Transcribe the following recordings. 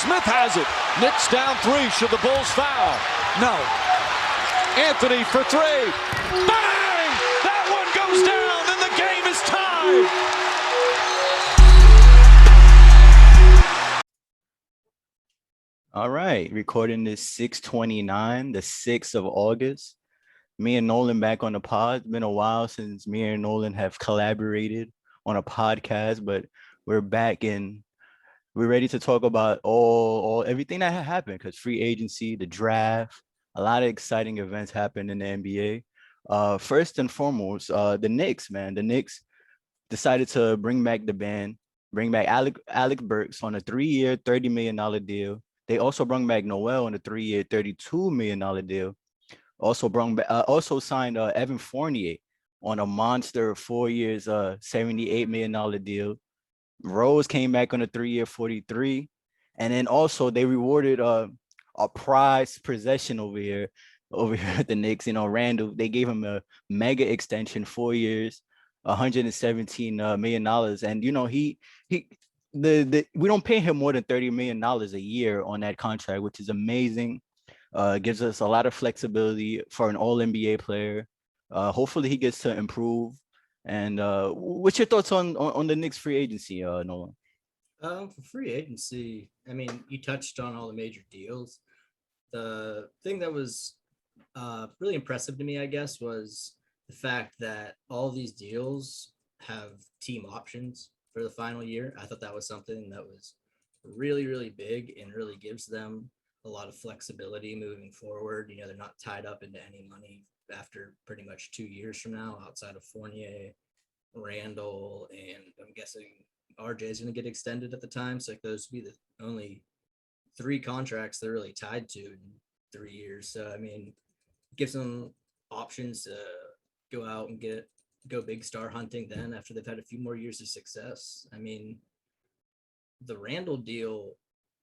Smith has it. Knicks down 3. Should the Bulls foul? No. Anthony for 3. Bang! That one goes down, and the game is tied. All right, recording this 6/29, the 6th of August. Me and Nolan back on the pod. It's been a while since me and Nolan have collaborated on a podcast, but we're back and we're ready to talk about all everything that happened because free agency, the draft, a lot of exciting events happened in the NBA. First and foremost, the Knicks, man. The Knicks decided to bring back the band, bring back Alec Burks on a 3-year, $30 million deal. They also brought back Noel on a 3-year, $32 million deal. Also signed Evan Fournier on a monster 4 years, $78 million deal. Rose came back on a 3-year, 43, and then also they rewarded a prize possession over here at the Knicks. You know, Randall. They gave him a mega extension, 4 years, $117 million, and you know we don't pay him more than $30 million a year on that contract, which is amazing. Gives us a lot of flexibility for an all NBA player. Hopefully he gets to improve. And what's your thoughts on the Knicks free agency, Nolan? For free agency, I mean, you touched on all the major deals. The thing that was really impressive to me, I guess, was the fact that all these deals have team options for the final year. I thought that was something that was really, really big and really gives them a lot of flexibility moving forward. You know, they're not tied up into any money after pretty much 2 years from now, outside of Fournier, Randall, and I'm guessing RJ is going to get extended at the time. So like those would be the only 3 contracts they're really tied to in 3 years. So, I mean, it gives them options to go out and go big star hunting then after they've had a few more years of success. I mean, the Randall deal,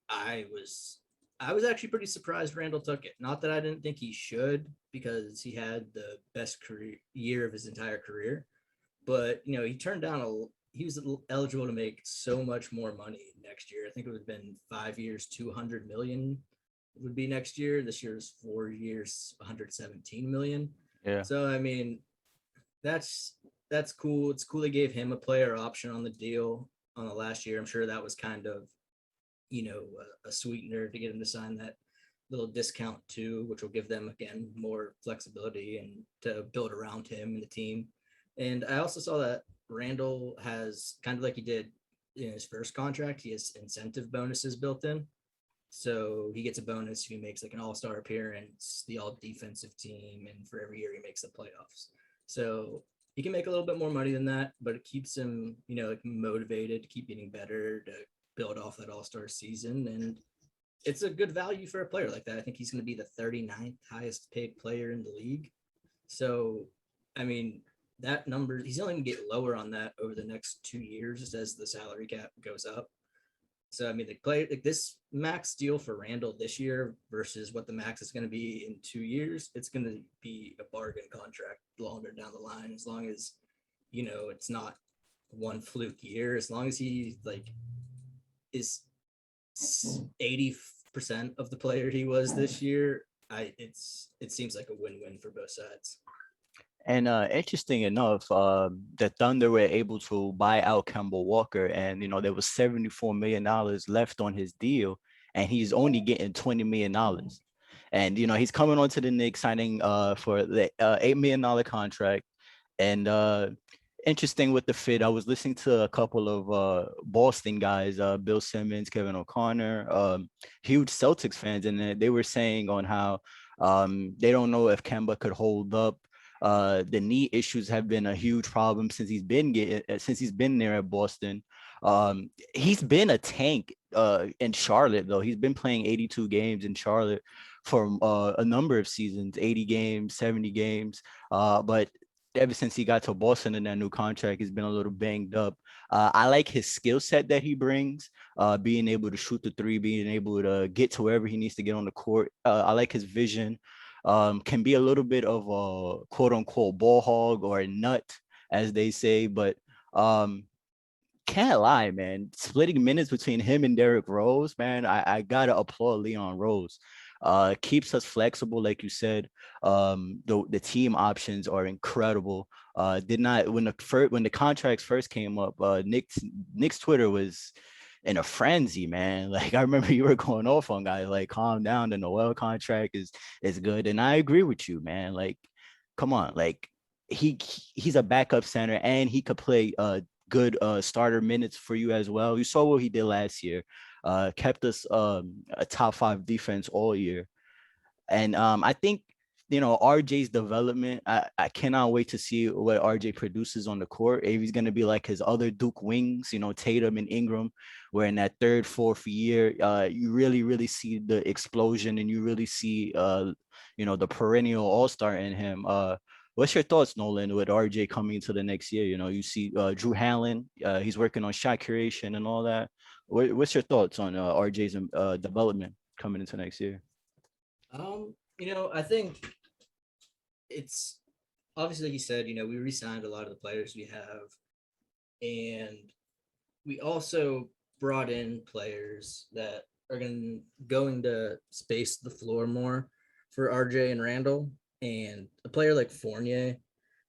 I was actually pretty surprised Randall took it. Not that I didn't think he should, because he had the best career year of his entire career, but you know, he was eligible to make so much more money next year. I think it would have been 5 years, 200 million would be next year. This year's 4 years, 117 million. Yeah. So I mean, that's cool. It's cool they gave him a player option on the deal on the last year. I'm sure that was kind of, you know, a sweetener to get him to sign that little discount too, which will give them again more flexibility and to build around him and the team. And I also saw that Randall has, kind of like he did in his first contract, he has incentive bonuses built in. So he gets a bonus if he makes like an all-star appearance, the all defensive team, and for every year he makes the playoffs. So he can make a little bit more money than that, but it keeps him, you know, like motivated to keep getting better, to build off that all-star season. And it's a good value for a player like that. I think he's going to be the 39th highest paid player in the league. So, I mean, that number, he's only going to get lower on that over the next 2 years as the salary cap goes up. So, I mean, they play like this max deal for Randall this year versus what the max is going to be in 2 years. It's going to be a bargain contract longer down the line, as long as, you know, it's not one fluke year, as long as he like is 80% of the player he was this year. It seems like a win-win for both sides. And interesting enough, the Thunder were able to buy out Kemba Walker, and you know there was $74 million left on his deal, and he's only getting $20 million. And you know he's coming onto the Knicks, signing for the $8 million contract. And interesting with the fit, I was listening to a couple of Boston guys, Bill Simmons, Kevin O'Connor, huge Celtics fans, and they were saying on how they don't know if Kemba could hold up. The knee issues have been a huge problem since he's been there at Boston. He's been a tank in Charlotte, though. He's been playing 82 games in Charlotte for a number of seasons, 80 games, 70 games. But ever since he got to Boston in that new contract, he's been a little banged up. I like his skill set that he brings, being able to shoot the three, being able to get to wherever he needs to get on the court. I like his vision. Can be a little bit of a quote unquote ball hog or a nut, as they say, but can't lie, man. Splitting minutes between him and Derrick Rose, man, I gotta applaud Leon Rose. Keeps us flexible, like you said. The team options are incredible. Did not when the contracts first came up, Nick's Twitter was in a frenzy, man. Like I remember you were going off on guys like calm down, the Noel contract is good. And I agree with you, man. Like, come on, like he's a backup center and he could play good starter minutes for you as well. You saw what he did last year. Kept us a top 5 defense all year. And I think, RJ's development, I cannot wait to see what RJ produces on the court. If he's going to be like his other Duke wings, Tatum and Ingram, where in that third, fourth year, you really, really see the explosion and you really see, the perennial all-star in him. What's your thoughts, Nolan, with RJ coming into the next year? You see Drew Hanlon, he's working on shot creation and all that. What's your thoughts on RJ's development coming into next year? I think it's obviously, like you said, we re-signed a lot of the players we have, and we also brought in players that are going to space the floor more for RJ and Randall. And a player like Fournier,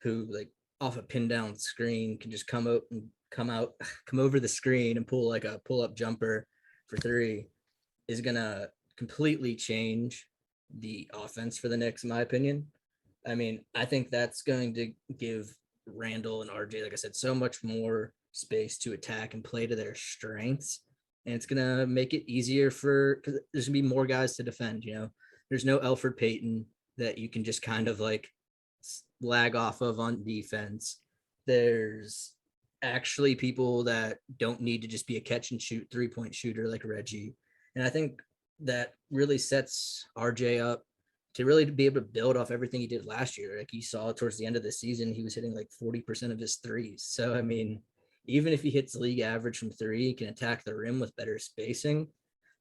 who like off a pin down screen can just come over the screen and pull like a pull up jumper for 3, is gonna completely change the offense for the Knicks, in my opinion. I mean, I think that's going to give Randall and RJ, like I said, so much more space to attack and play to their strengths. And it's going to make it easier because there's going to be more guys to defend. There's no Elfrid Payton that you can just kind of like lag off of on defense. There's actually people that don't need to just be a catch and shoot 3-point shooter like Reggie. And I think that really sets RJ up to really be able to build off everything he did last year. Like you saw towards the end of the season, he was hitting like 40% of his threes. So, I mean, even if he hits league average from 3, he can attack the rim with better spacing.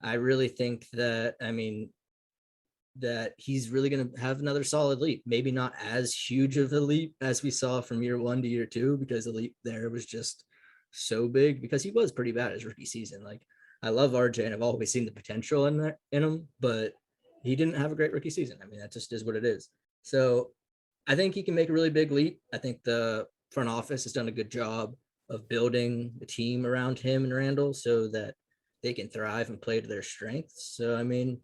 I really think that he's really going to have another solid leap. Maybe not as huge of a leap as we saw from year 1 to year 2, because the leap there was just so big, because he was pretty bad his rookie season. Like, I love RJ and I've always seen the potential in him, but he didn't have a great rookie season. I mean, that just is what it is. So I think he can make a really big leap. I think the front office has done a good job of building the team around him and Randall so that they can thrive and play to their strengths. So, I mean,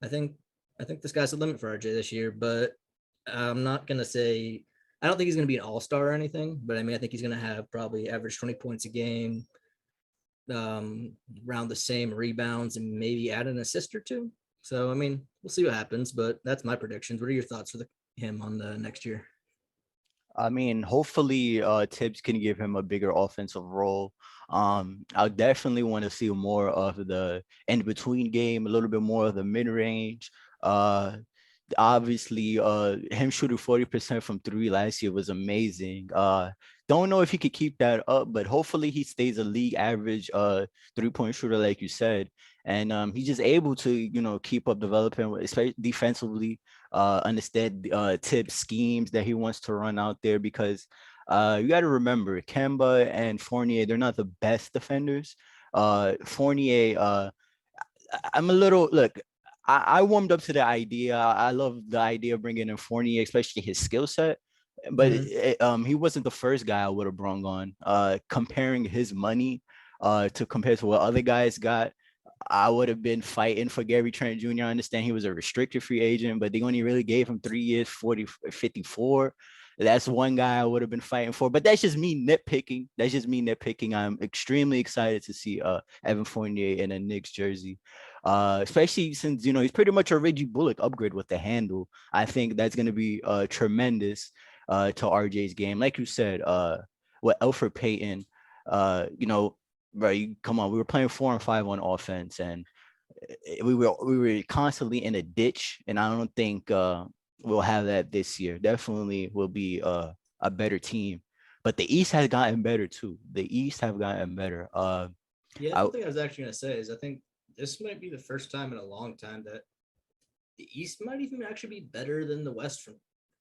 I think the sky's the limit for RJ this year, but I'm not going to say, I don't think he's going to be an all-star or anything, but I mean, I think he's going to have probably average 20 points a game, around the same rebounds, and maybe add an assist or 2. So, I mean, we'll see what happens, but that's my predictions. What are your thoughts for him on the next year? I mean, hopefully Tibbs can give him a bigger offensive role. I definitely want to see more of the in-between game, a little bit more of the mid-range. Obviously, him shooting 40% from 3 last year was amazing. Don't know if he could keep that up, but hopefully he stays a league average 3-point shooter, like you said. And he's just able to, keep up developing, especially defensively, understand tip schemes that he wants to run out there, because you got to remember, Kemba and Fournier, they're not the best defenders. Fournier, I'm a little, look, I warmed up to the idea. I love the idea of bringing in Fournier, especially his skill set. But he wasn't the first guy I would have brought on. Comparing his money to compare to what other guys got, I would have been fighting for Gary Trent Jr. I understand he was a restricted free agent, but they only really gave him 3 years, 54. That's one guy I would have been fighting for. But that's just me nitpicking. I'm extremely excited to see Evan Fournier in a Knicks jersey. Especially since, he's pretty much a Reggie Bullock upgrade with the handle. I think that's going to be tremendous to RJ's game. Like you said, with Elfrid Payton, right, come on, we were playing 4 and 5 on offense, and we were constantly in a ditch, and I don't think we'll have that this year. Definitely will be a better team, but the East has gotten better too. The East have gotten better. Yeah, one thing I was actually going to say is I think this might be the first time in a long time that the East might even actually be better than the West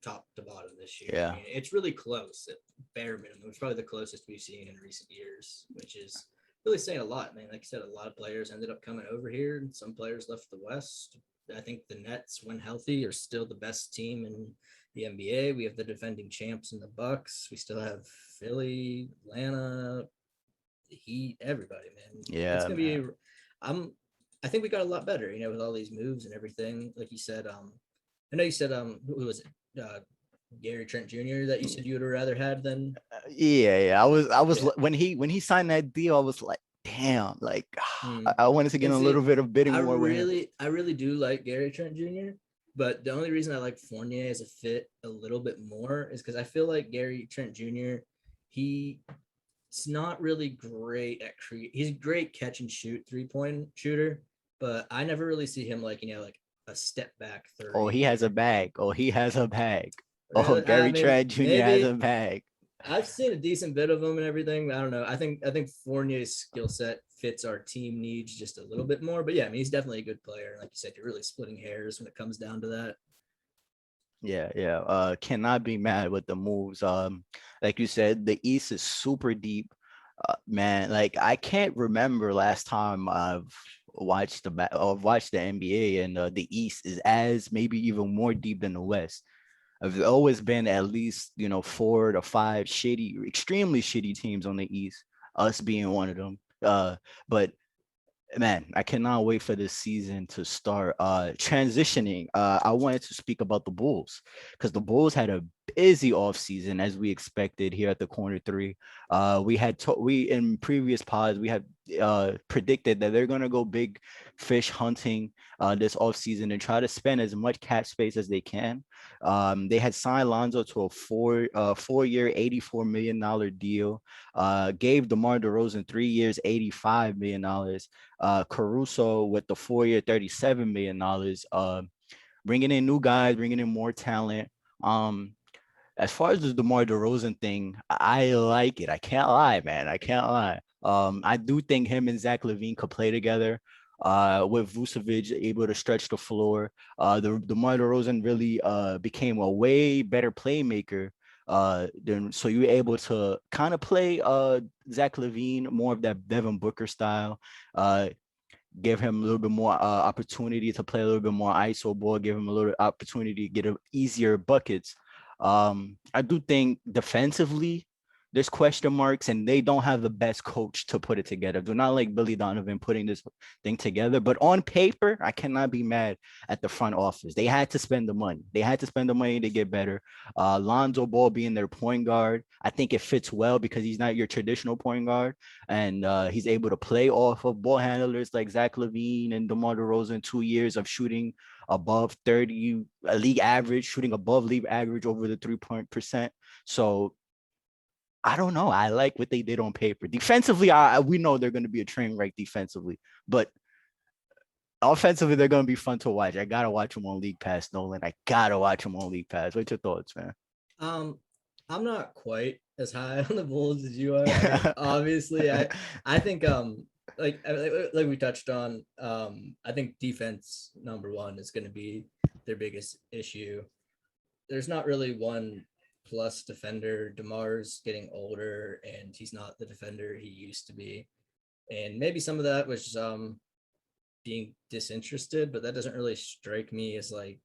top to bottom this year. Yeah. I mean, it's really close at bare minimum. It's probably the closest we've seen in recent years, which is really saying a lot, man. Like I said, a lot of players ended up coming over here, and some players left the West. I think the Nets, when healthy, are still the best team in the NBA. We have the defending champs in the Bucks. We still have Philly, Atlanta, the Heat, everybody, man. It's Yeah, gonna man. be. I think we got a lot better, with all these moves and everything. Like you said, I know you said who was it? Gary Trent Jr. that you said you would have rather had than. Yeah. I was Yeah. when he signed that deal, I was like, damn, like Mm. I wanted to get And a see, little bit of bidding I war with him. really do like Gary Trent Jr. But the only reason I like Fournier as a fit a little bit more is because I feel like Gary Trent Jr. He's not really great at He's a great catch and shoot 3-point shooter, but I never really see him like like a step back Oh, he has three. a bag. Oh, he has a bag. Oh, Really, I Gary mean, Trent Jr. has a maybe bag. I've seen a decent bit of him and everything. I don't know. I think Fournier's skill set fits our team needs just a little bit more. But yeah, I mean, he's definitely a good player. Like you said, you're really splitting hairs when it comes down to that. Yeah. Cannot be mad with the moves. Like you said, the East is super deep. Man, like I can't remember last time I've watched the NBA, and the East is as maybe even more deep than the West. There's always been at least 4 to 5 extremely shitty teams on the East. Us being one of them. But man, I cannot wait for this season to start. Transitioning, I wanted to speak about the Bulls because the Bulls had a busy offseason as we expected here at the corner three. We in previous pods we had predicted that they're gonna go big fish hunting this offseason and try to spend as much cap space as they can. They had signed Lonzo to a 4-year, $84 million deal. Gave DeMar DeRozan 3 years, $85 million. Caruso with the 4-year, $37 million. Bringing in new guys, bringing in more talent. As far as the DeMar DeRozan thing, I like it. I can't lie, man. I can't lie. I do think him and Zach LaVine could play together. With Vucevic able to stretch the floor, the DeMar DeRozan really became a way better playmaker. Then so you're able to kind of play Zach LaVine more of that Devin Booker style. Uh, give him a little bit more opportunity to play a little bit more ISO ball, give him a little opportunity to get easier buckets. I do think defensively, there's question marks, and they don't have the best coach to put it together. Do not like Billy Donovan putting this thing together, but on paper, I cannot be mad at the front office. They had to spend the money. They had to spend the money to get better. Lonzo Ball being their point guard, I think it fits well because he's not your traditional point guard, and he's able to play off of ball handlers like Zach LaVine and DeMar DeRozan. 2 years of shooting above 30 league average, shooting above league average over the 3-point percent. So I don't know. I like what they did on paper. Defensively, we know they're going to be a train wreck defensively, but offensively, they're going to be fun to watch. I gotta watch them on League Pass, Nolan. I gotta watch them on League Pass. What's your thoughts, man? Um, I'm not quite as high on the Bulls as you are. I mean, obviously, I think like we touched on, I think defense number one is going to be their biggest issue. There's not really one plus defender. DeMar's getting older, and he's not the defender he used to be. And maybe some of that was being disinterested, but that doesn't really strike me as like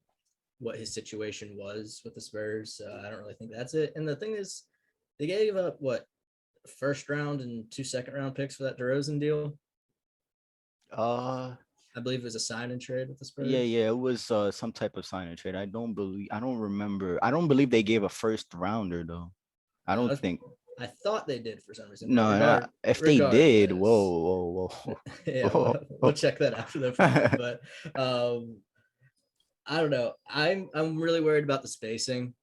what his situation was with the Spurs. I don't really think that's it. And the thing is, they gave up what, first round and 2 second-round picks for that DeRozan deal. uh, I believe it was a sign and trade with the yeah, Spurs. it was some type of sign and trade. I don't remember. I don't believe they gave a first rounder though. I don't think. I thought they did for some reason, but No, if they did, regardless, whoa. yeah, Whoa. we'll check that after the pod. But I don't know. I'm really worried about the spacing.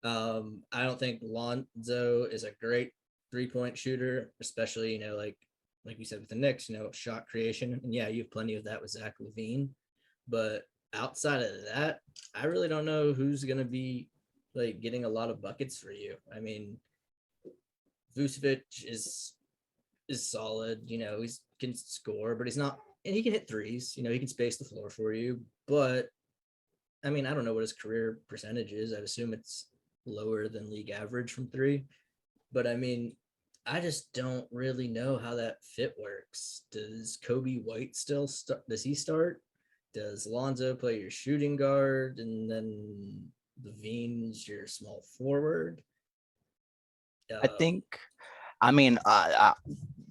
I don't think Lonzo is a great 3-point shooter, especially like you said with the Knicks, shot creation. And yeah, you have plenty of that with Zach LaVine, but outside of that, I really don't know who's gonna be like getting a lot of buckets for you. I mean, Vucevic is solid. He can score, but he's not, and he can hit threes. He can space the floor for you, but I mean, I don't know what his career percentage is. I'd assume it's lower than league average from three. But I mean, I just don't really know how that fit works. Does Kobe White still start? Does he start? Does Lonzo play your shooting guard and then Levine's your small forward? I think, I mean,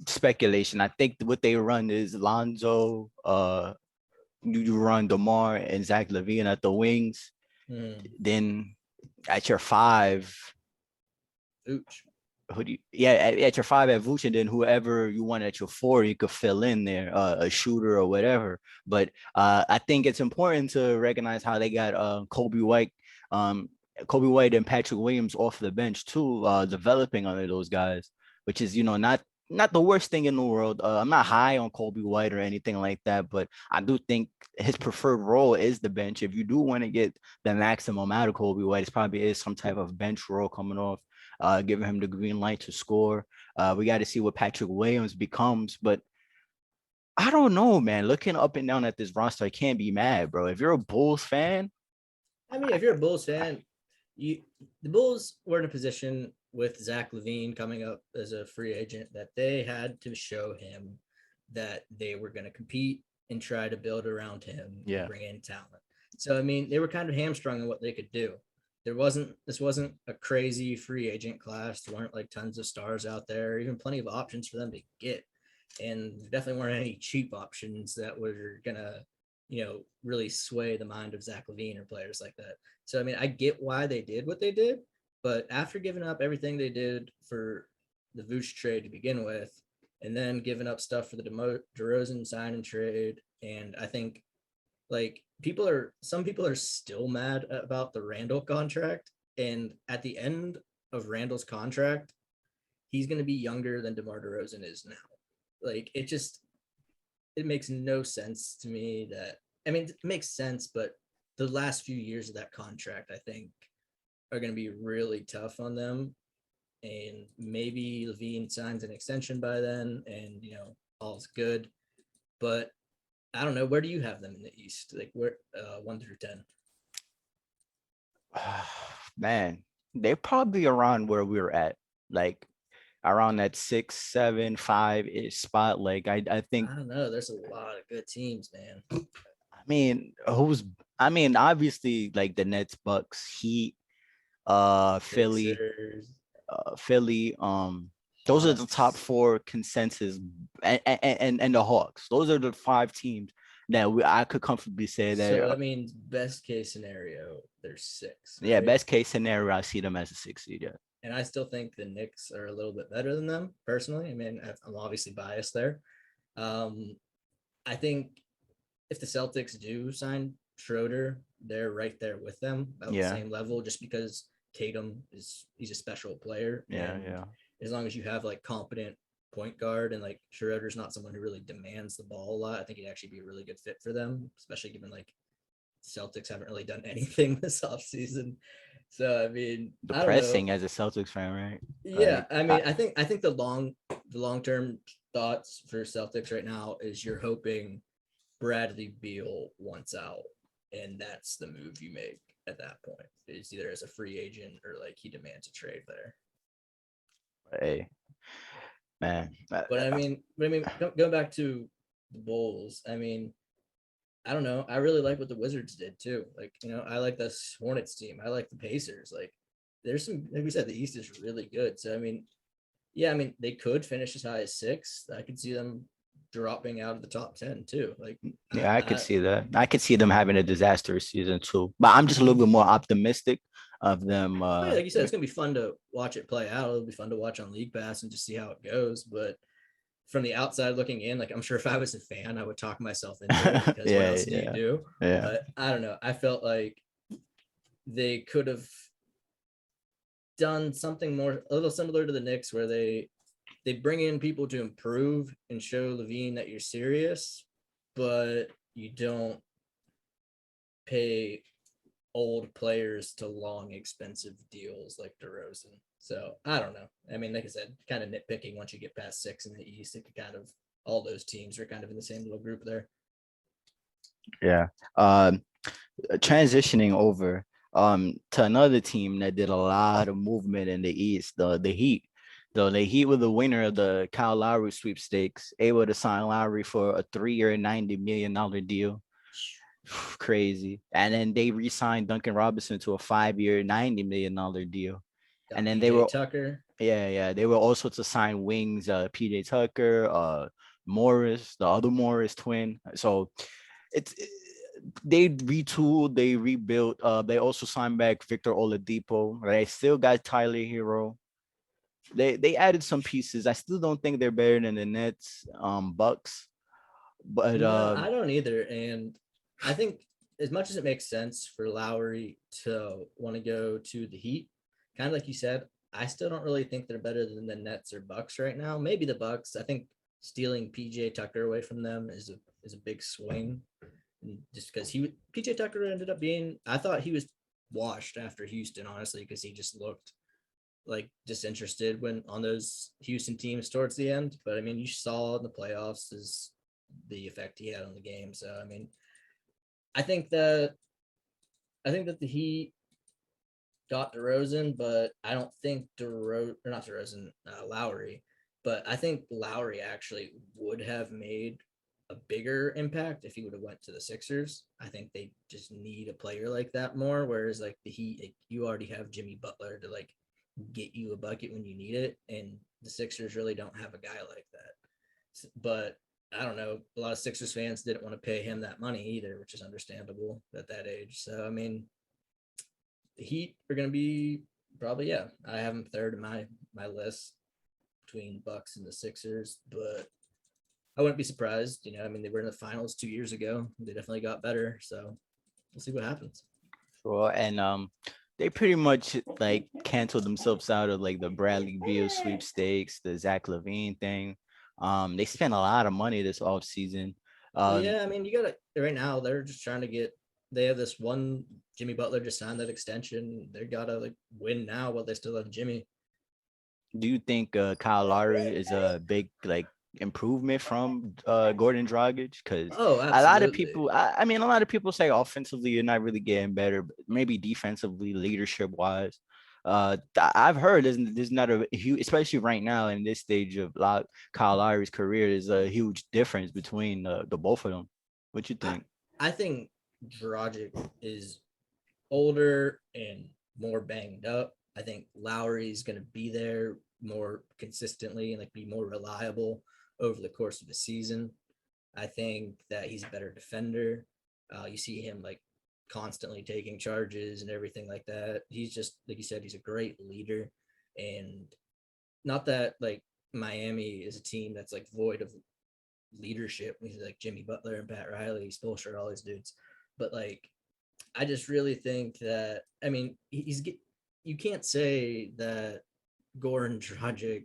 speculation. I think what they run is Lonzo, you run DeMar and Zach LaVine at the wings. Then at your five, Ooch. who do you, yeah, at your five at Vooch, and then whoever you want at your four, you could fill in there, a shooter or whatever. But I think it's important to recognize how they got Kobe White and Patrick Williams off the bench too, developing under those guys, which is not the worst thing in the world. I'm not high on Kobe White or anything like that, but I do think his preferred role is the bench. If you do want to get the maximum out of Kobe White, it probably is some type of bench role coming off, giving him the green light to score. We got to see what Patrick Williams becomes, but I don't know, man. Looking up and down at this roster, I can't be mad, bro. If you're a Bulls fan, I mean, if you're a Bulls fan, the Bulls were in a position with Zach LaVine coming up as a free agent that they had to show him that they were going to compete and try to build around him and bring in talent. So, I mean, they were kind of hamstrung in what they could do. This wasn't a crazy free agent class. There weren't like tons of stars out there, even plenty of options for them to get. And there definitely weren't any cheap options that were going to, really sway the mind of Zach LaVine or players like that. So, I mean, I get why they did what they did, but after giving up everything they did for the Vooch trade to begin with, and then giving up stuff for the DeRozan sign and trade, and I think like some people are still mad about the Randall contract, and at the end of Randall's contract, he's going to be younger than DeMar DeRozan is now. Like it makes no sense to me that, I mean, it makes sense, but the last few years of that contract, I think, are going to be really tough on them. And maybe LaVine signs an extension by then and, all's good. But I don't know. Where do you have them in the East? Like where 1 through 10? man, they're probably around where we were at, like around that 6, 7, 5 ish spot. Like I think, I don't know. There's a lot of good teams, man. I mean, obviously like the Nets, Bucks, Heat, Philly, Sixers, Philly, those are the top Hawks. 4 consensus, and the Hawks. Those are the 5 teams that I could comfortably say that. So that means best case scenario, there's 6. Yeah, Right? best case scenario, I see them as a 6 seed. Yeah. And I still think the Knicks are a little bit better than them personally. I mean, I'm obviously biased there. I think if the Celtics do sign Schroeder, they're right there with them about the same level, just because Tatum he's a special player. Yeah. As long as you have like competent point guard and like Schroeder's not someone who really demands the ball a lot, I think he'd actually be a really good fit for them, especially given like Celtics haven't really done anything this offseason. So I mean, depressing as a Celtics fan, right? Yeah, I mean, I think the long term thoughts for Celtics right now is you're hoping Bradley Beal wants out, and that's the move you make at that point. It's either as a free agent or like he demands a trade there. Hey, man. But I mean, going back to the Bulls, I mean, I don't know. I really like what the Wizards did too. Like, I like the Hornets team. I like the Pacers. Like, there's some, like we said, the East is really good. So, I mean, they could finish as high as 6. I could see them dropping out of the top 10 too. Like, yeah, I could see that. I could see them having a disastrous season too. But I'm just a little bit more optimistic of them. Like you said, it's gonna be fun to watch it play out. It'll be fun to watch on League Pass and just see how it goes. But from the outside looking in, like I'm sure if I was a fan, I would talk myself into it because what else do you do? Yeah. But I don't know. I felt like they could have done something more, a little similar to the Knicks, where they bring in people to improve and show LaVine that you're serious, but you don't pay old players to long, expensive deals like DeRozan. So I don't know. I mean, like I said, kind of nitpicking once you get past 6 in the East, it could kind of, all those teams are kind of in the same little group there. Yeah. transitioning over to another team that did a lot of movement in the East, the Heat. So the Heat were the winner of the Kyle Lowry sweepstakes, able to sign Lowry for a 3-year, $90 million deal. Crazy. And then they re-signed Duncan Robinson to a 5-year, $90 million deal. Got And then they PJ were, Tucker. yeah, they were also to sign wings, PJ Tucker, Morris, the other Morris twin. So it's they retooled, they rebuilt. They also signed back Victor Oladipo. They still got Tyler Hero. They added some pieces. I still don't think they're better than the Nets, Bucks, but No, I don't either. And I think as much as it makes sense for Lowry to want to go to the Heat, kind of like you said, I still don't really think they're better than the Nets or Bucks right now. Maybe the Bucks. I think stealing PJ Tucker away from them is a big swing. And just because PJ Tucker ended up being, I thought he was washed after Houston, honestly, because he just looked like disinterested when on those Houston teams towards the end. But I mean, you saw in the playoffs is the effect he had on the game. So I mean, I think that I think that the Heat got DeRozan, but I don't think not DeRozan, Lowry. But I think Lowry actually would have made a bigger impact if he would have went to the Sixers. I think they just need a player like that more. Whereas like the Heat, like, you already have Jimmy Butler to like get you a bucket when you need it, and the Sixers really don't have a guy like that. But I don't know. A lot of Sixers fans didn't want to pay him that money either, which is understandable at that age. So I mean, the Heat are going to be probably, yeah. I have them third in my list between Bucks and the Sixers, but I wouldn't be surprised. I mean, they were in the finals 2 years ago. They definitely got better. So we'll see what happens. sure. And they pretty much like canceled themselves out of like the Bradley Beal sweepstakes, the Zach Levine thing. They spent a lot of money this offseason. Well, Uh, yeah, I mean, you got to right now. They're just trying to get. They have this one. Jimmy Butler just signed that extension. They gotta like win now while they still have Jimmy. do you think Kyle Lowry is a big like improvement from Gordon Dragic? Because Oh, a lot of absolutely. people, I mean, a lot of people say offensively you're not really getting better, but maybe defensively, leadership wise. I've heard there's not a huge, especially right now in this stage of Kyle Lowry's career, there's a huge difference between the both of them. What you I think? I think Dragic is older and more banged up. I think Lowry's going to be there more consistently and like be more reliable over the course of the season. I think that he's a better defender. You see him like constantly taking charges and everything like that. He's just like you said, he's a great leader, and not that like Miami is a team that's like void of leadership. He's like Jimmy Butler and Pat Riley, Spoelstra, all these dudes, but like I just really think that I mean you can't say that Goran Dragic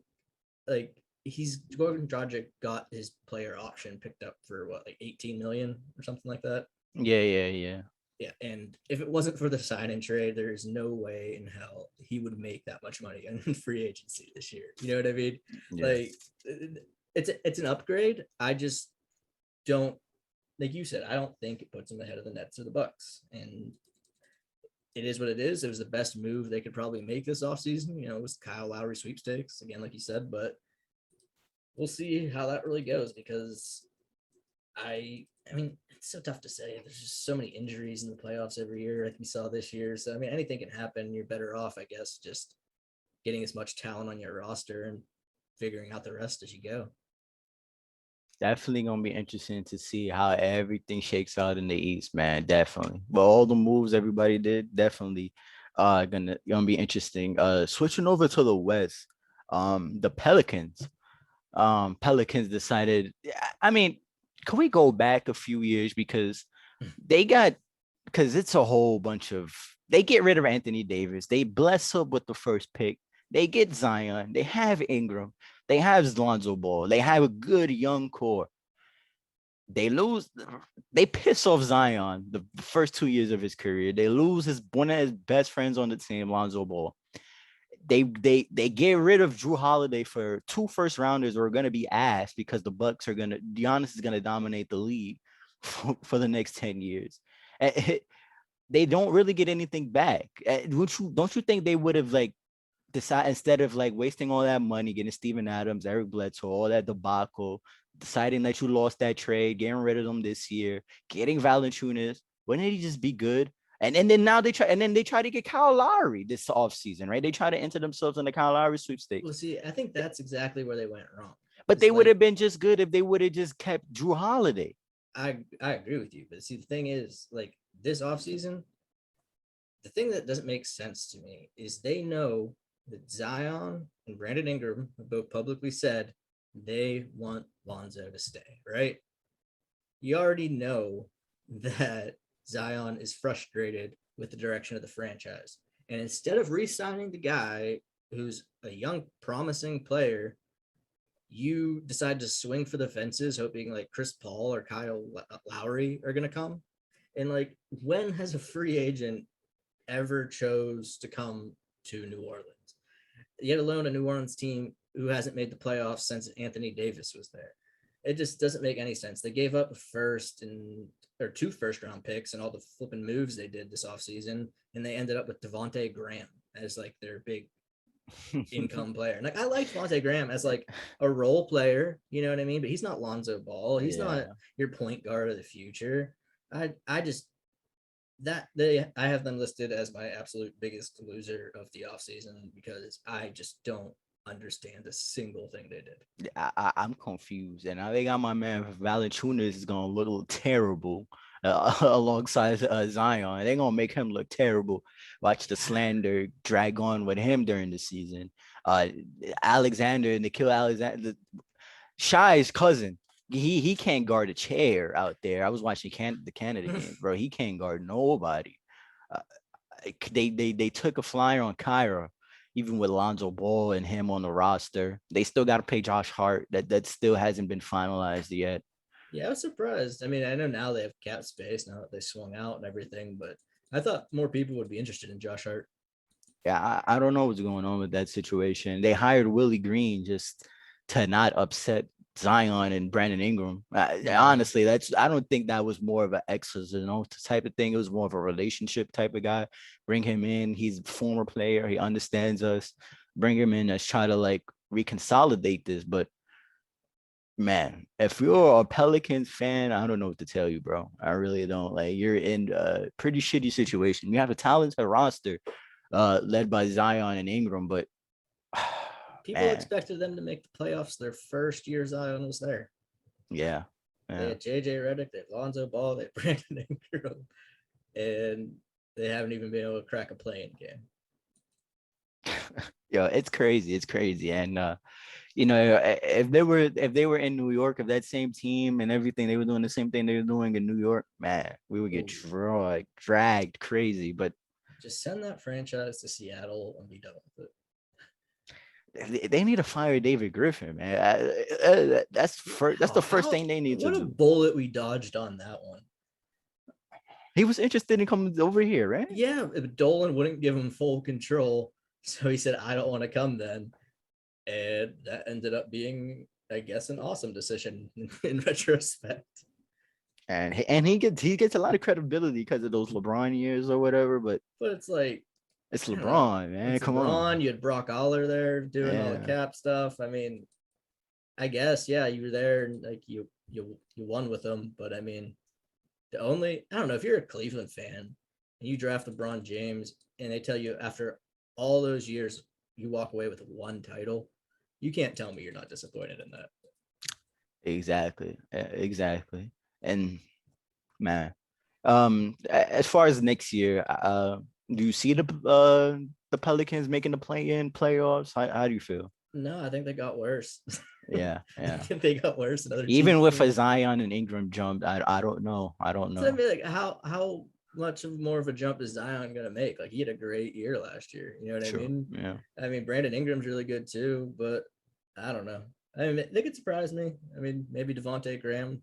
like he's Goran Dragic got his player option picked up for what like 18 million or something like that. Yeah. Yeah, and if it wasn't for the sign and trade, there is no way in hell he would make that much money in free agency this year. You know what I mean? Yeah. Like it's an upgrade. I just don't like you said, I don't think it puts him ahead of the Nets or the Bucks. And it is what it is. It was the best move they could probably make this offseason. It was Kyle Lowry sweepstakes, again, like you said, but we'll see how that really goes because I mean, it's so tough to say. There's just so many injuries in the playoffs every year, like we saw this year. So I mean, anything can happen. You're better off, I guess, just getting as much talent on your roster and figuring out the rest as you go. Definitely gonna be interesting to see how everything shakes out in the East, man. Definitely. But all the moves everybody did, definitely gonna be interesting. Switching over to the West, the Pelicans. Pelicans decided, I mean, can we go back a few years because they got because it's a whole bunch of they get rid of Anthony Davis, they bless up with the first pick, they get Zion, they have Ingram, they have Lonzo Ball, they have a good young core. They lose, they piss off Zion the first 2 years of his career. They lose his one of his best friends on the team, Lonzo Ball. They get rid of Drew Holiday for 2 first rounders who are gonna be ass because the Bucks are gonna Giannis is gonna dominate the league for the next 10 years. they don't really get anything back. Don't you think they would have like decide instead of like wasting all that money getting Steven Adams, Eric Bledsoe, all that debacle, deciding that you lost that trade, getting rid of them this year, getting Valanciunas, wouldn't he just be good? And then now they try to get Kyle Lowry this offseason, right? They try to enter themselves in the Kyle Lowry sweepstakes. Well, see, I think that's exactly where they went wrong. But they would have been just good if they would have just kept Drew Holiday. I agree with you, but see, the thing is, like this offseason, the thing that doesn't make sense to me is they know that Zion and Brandon Ingram have both publicly said they want Lonzo to stay, right? You already know that Zion is frustrated with the direction of the franchise. And instead of re-signing the guy who's a young, promising player, you decide to swing for the fences, hoping like Chris Paul or Kyle Lowry are going to come. And like, when has a free agent ever chose to come to New Orleans? Yet alone a New Orleans team who hasn't made the playoffs since Anthony Davis was there. It just doesn't make any sense. They gave up two first round picks and all the flipping moves they did this offseason, and they ended up with Devontae Graham as like their big income player. And like, I like Devontae Graham as like a role player, you know what I mean? But he's not Lonzo Ball. He's not your point guard of the future. I have them listed as my absolute biggest loser of the offseason because I just don't understand a single thing they did. I'm confused, and now they got my man Valanciunas is gonna look terrible alongside Zion. They're gonna make him look terrible. Watch the slander drag on with him during the season. Alexander, Nikhil Alexander, Shy's cousin. He can't guard a chair out there. I was watching the Canada game, bro. He can't guard nobody. They took a flyer on Kyra, even with Lonzo Ball and him on the roster. They still got to pay Josh Hart. That still hasn't been finalized yet. Yeah, I was surprised. I mean, I know now they have cap space now that they swung out and everything, but I thought more people would be interested in Josh Hart. Yeah, I don't know what's going on with that situation. They hired Willie Green just to not upset Zion and Brandon Ingram. Honestly, I don't think that was more of an X's and O's type of thing. It was more of a relationship type of guy. Bring him in. He's a former player. He understands us. Bring him in. Let's try to like reconsolidate this. But man, if you're a Pelicans fan, I don't know what to tell you, bro. I really don't. Like, you're in a pretty shitty situation. You have a talented roster led by Zion and Ingram, but people expected them to make the playoffs their first year Zion was there. Yeah. They had JJ Redick, they had Lonzo Ball, they had Brandon Ingram, and they haven't even been able to crack a play-in game. Yo, it's crazy. It's crazy. And you know, if they were in New York, if that same team and everything, they were doing the same thing they were doing in New York, man, we would get dragged crazy. But just send that franchise to Seattle and be done with it. They need to fire David Griffin, man. That's the first thing they need to do. What a bullet we dodged on that one. He was interested in coming over here, right? Yeah, but Dolan wouldn't give him full control, so he said, "I don't want to come then," and that ended up being, I guess, an awesome decision in retrospect. And he gets a lot of credibility because of those LeBron years or whatever, but it's like, it's LeBron, man. It's Come LeBron, on. You had Brock Aller there doing all the cap stuff. I mean, I guess, yeah, you were there and like you won with them. But I mean, I don't know, if you're a Cleveland fan and you draft LeBron James and they tell you after all those years you walk away with one title, you can't tell me you're not disappointed in that. Exactly. And man, as far as next year, do you see the Pelicans making the play-in playoffs? How do you feel? No, I think they got worse. Yeah. I think they got worse. Even with a Zion and Ingram jump, I don't know. So I mean, like, how much more of a jump is Zion gonna make? Like, he had a great year last year. You know what I mean? Yeah. I mean, Brandon Ingram's really good too, but I don't know. I mean, they could surprise me. I mean, maybe Devontae Graham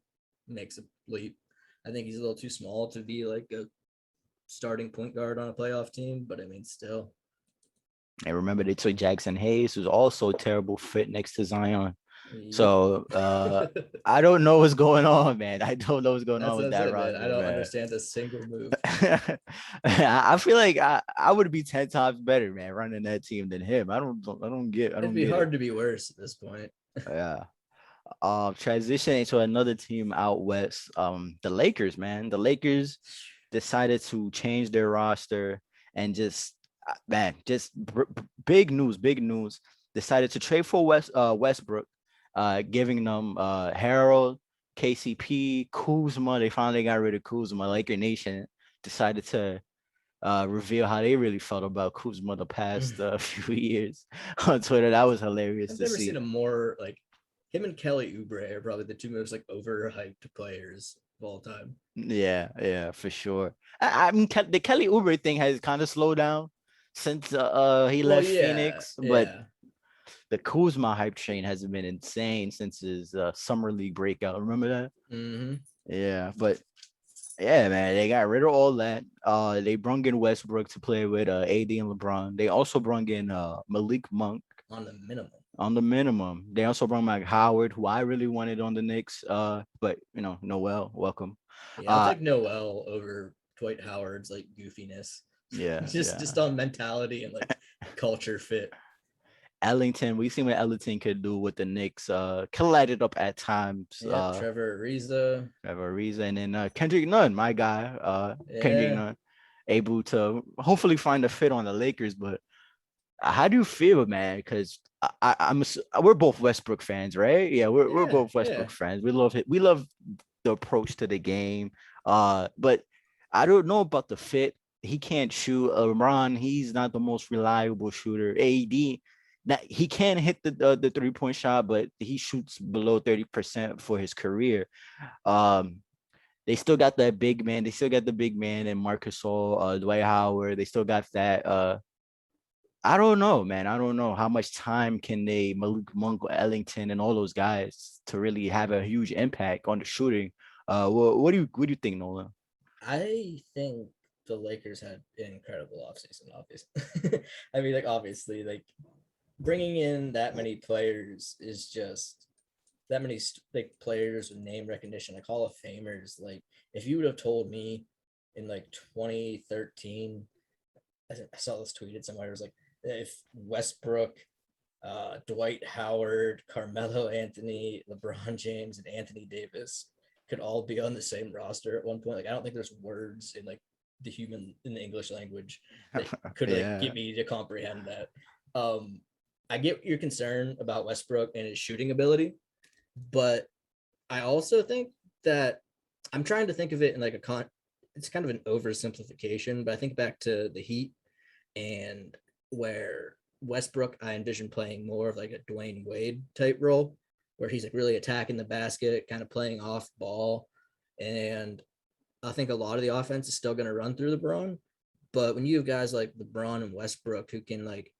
makes a leap. I think he's a little too small to be like a starting point guard on a playoff team, but I mean, still. And remember, they took Jackson Hayes, who's also a terrible fit next to Zion. So I don't know what's going on, man. I don't know what's going That's on with what I that said, man. I roster, don't man. understand a single move. I feel like I would be 10 times better, man, running that team than him. I don't It'd get be it. hard to be worse at this point. Yeah. Transitioning to another team out west. The Lakers, man. The Lakers decided to change their roster and just man, just big news, big news. Decided to trade for Westbrook, giving them Harold, KCP, Kuzma. They finally got rid of Kuzma. Laker Nation decided to reveal how they really felt about Kuzma the past few years on Twitter. That was hilarious I've to never seen see. a more like him and Kelly Oubre are probably the two most like overhyped players of all time. Yeah, for sure. I mean, the Kelly Oubre thing has kind of slowed down since he Well, left yeah, Phoenix, but yeah. the Kuzma hype train has been insane since his summer league breakout. Remember that? Mm-hmm. Yeah, but yeah, man, they got rid of all that. They brung in Westbrook to play with AD and LeBron. They also brung in Malik Monk On the minimum. on the minimum. They also brought back Howard, who I really wanted on the Knicks. But Noel, welcome. Yeah, I'll Uh, take Noel over Dwight Howard's like goofiness. yeah, just yeah. on mentality and like culture fit. Ellington, we seen what Ellington could do with the Knicks. Can light it up at times. Yeah, Trevor Ariza. For a reason. And Kendrick Nunn, my guy. Kendrick Yeah, Nunn, able to hopefully find a fit on the Lakers. But how do you feel, man? Because we're both Westbrook fans, right? Yeah, we're yeah, both yeah. Westbrook fans. We love it. We love the approach to the game. But I don't know about the fit. He can't shoot. LeBron, he's not the most reliable shooter. AD, that he can hit the 3-point shot, but he shoots below 30% for his career. Um, they still got that big man. They still got the big man and Marcus Gasol, Dwight Howard. They still got that. I don't know, man. I don't know how much time can they Malik Monk, Ellington, and all those guys to really have a huge impact on the shooting. What do you think, Nolan? I think the Lakers had an incredible offseason, obviously. I mean, like obviously, like bringing in that many players is just that many like players with name recognition, like Hall of Famers. Like if you would have told me in like 2013, I saw this tweeted somewhere. It was like if Westbrook, Dwight Howard, Carmelo Anthony, LeBron James, and Anthony Davis could all be on the same roster at one point. Like I don't think there's words in like the English language that could like Yeah. get me to comprehend that. I get your concern about Westbrook and his shooting ability, but I also think that I'm trying to think of it in like it's kind of an oversimplification, but I think back to the Heat and where Westbrook, I envision playing more of like a Dwayne Wade type role, where he's like really attacking the basket, kind of playing off ball. And I think a lot of the offense is still going to run through LeBron. But when you have guys like LeBron and Westbrook who can like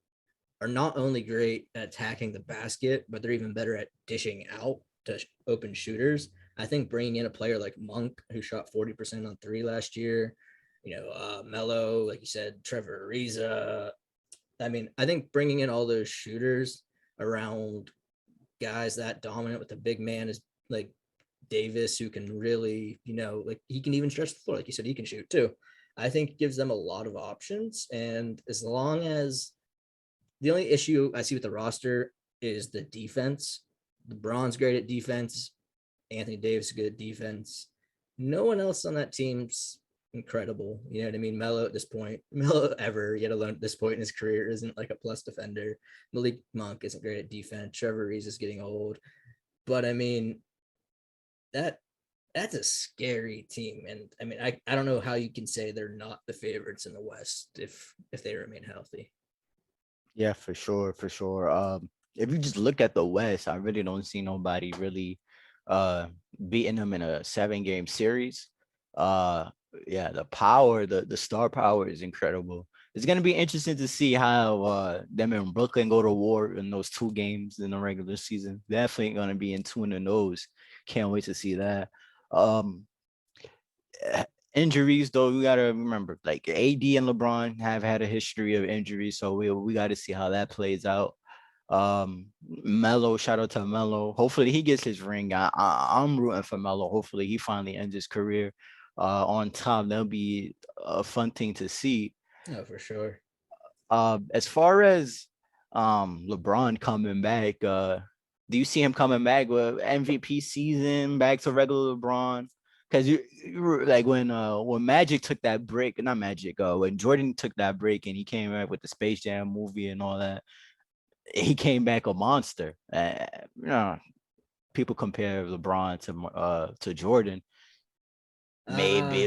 are not only great at attacking the basket, but they're even better at dishing out to open shooters. I think bringing in a player like Monk, who shot 40% on three last year, Melo, like you said, Trevor Ariza. I mean, I think bringing in all those shooters around guys that dominant with the big man is like Davis, who can really, like he can even stretch the floor. Like you said, he can shoot too. I think gives them a lot of options. And as long as the only issue I see with the roster is the defense. LeBron's great at defense. Anthony Davis is good at defense. No one else on that team's incredible. You know what I mean? Melo at this point, Melo ever, yet alone at this point in his career, isn't like a plus defender. Malik Monk isn't great at defense. Trevor Reeves is getting old. But I mean, that's a scary team. And I mean, I don't know how you can say they're not the favorites in the West if they remain healthy. Yeah, for sure, for sure. If you just look at the West, I really don't see nobody really beating them in a 7-game series. Uh yeah, the star power is incredible. It's gonna be interesting to see how them in Brooklyn go to war in those 2 games in the regular season. Definitely gonna be in tune in those. Can't wait to see that. Um Injuries though, we gotta remember like AD and LeBron have had a history of injuries, so we got to see how that plays out. Melo, shout out to Melo. Hopefully he gets his ring. I'm rooting for Melo. Hopefully he finally ends his career on top. That'll be a fun thing to see. No, for sure. As far as LeBron coming back, do you see him coming back with MVP season, back to regular LeBron? Because you were like when Magic took that break, not Magic, when Jordan took that break and he came back with the Space Jam movie and all that, he came back a monster. You know, people compare LeBron to Jordan. Uh, Maybe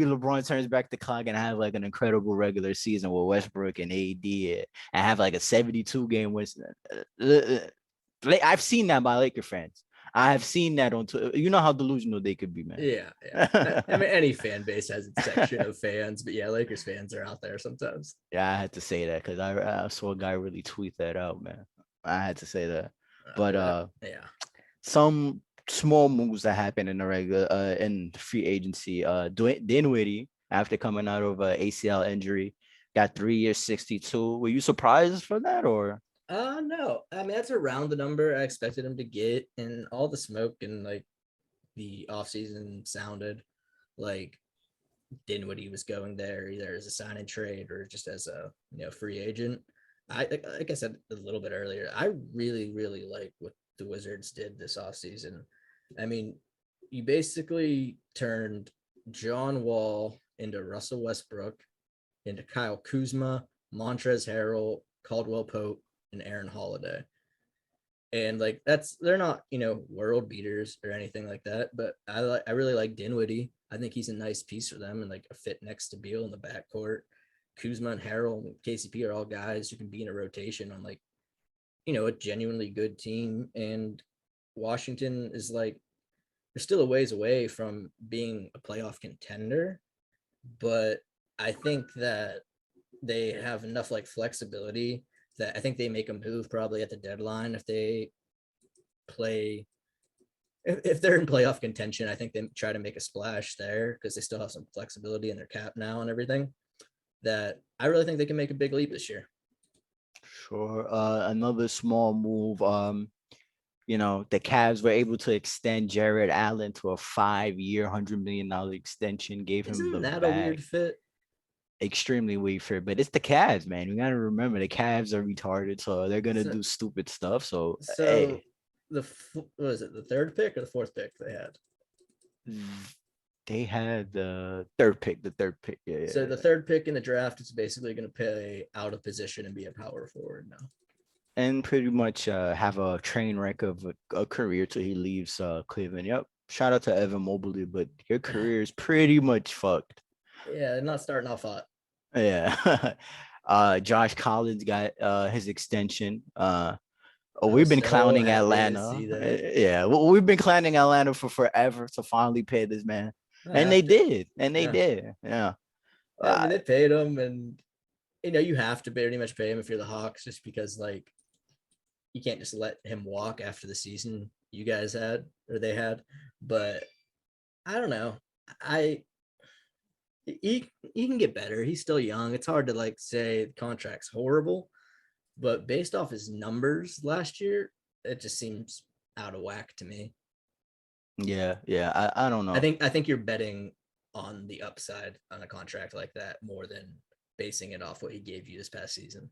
LeBron turns back the clock and have like an incredible regular season with Westbrook and AD and have like a 72 game win. I've seen that by Laker fans. I have seen that on Twitter. You know how delusional they could be, man. yeah, yeah. I mean, any fan base has its section of fans, but yeah, Lakers fans are out there sometimes. Yeah, I had to say that because I saw a guy really tweet that out, man. I had to say that. But Yeah. some small moves that happened in the regular in free agency. Dinwiddie, after coming out of a ACL injury, got 3 years, 62. Were you surprised for that or? No. I mean, that's around the number I expected him to get, and all the smoke and like the offseason sounded like Dinwiddie was going there either as a sign and trade or just as a free agent. Like I said a little bit earlier, I really like what the Wizards did this offseason. I mean, you basically turned John Wall into Russell Westbrook, into Kyle Kuzma, Montrezl Harrell, Caldwell Pope, and Aaron Holiday. And like they're not world beaters or anything like that, but I really like Dinwiddie. I think he's a nice piece for them and like a fit next to Beal in the backcourt. Kuzma and Harrell and KCP are all guys who can be in a rotation on like a genuinely good team. And Washington is like they're still a ways away from being a playoff contender, but I think that they have enough like flexibility that I think they make a move probably at the deadline if they play. If they're in playoff contention, I think they try to make a splash there because they still have some flexibility in their cap now and everything. That I really think they can make a big leap this year. Sure. Another small move. The Cavs were able to extend Jared Allen to a 5-year, $100 million extension. Gave him the Isn't that a bag. weird fit? Extremely weird fit, but it's the Cavs, man. You gotta remember the Cavs are retarded, so they're gonna So, do stupid stuff. So so the what was it, the third pick or the fourth pick they had? they had the third pick. Yeah. So the third pick in the draft is basically going to play out of position and be a power forward now. And pretty much have a train wreck of a career till he leaves Cleveland. Yep. Shout out to Evan Mobley, but your career is pretty much fucked. Yeah, not starting off hot. Yeah. Josh Collins got his extension. We've been So clowning happy to Atlanta. see that. Yeah, we've been clowning Atlanta for forever to finally pay this man, I and they have to. did, and they Yeah. did. Yeah. I mean, they paid him, and you have to pretty much pay him if you're the Hawks, just because like you can't just let him walk after the season you guys had or they had. But I don't know. He can get better. He's still young. It's hard to like say the contract's horrible, but based off his numbers last year, it just seems out of whack to me. Yeah. I don't know. I think you're betting on the upside on a contract like that more than basing it off what he gave you this past season.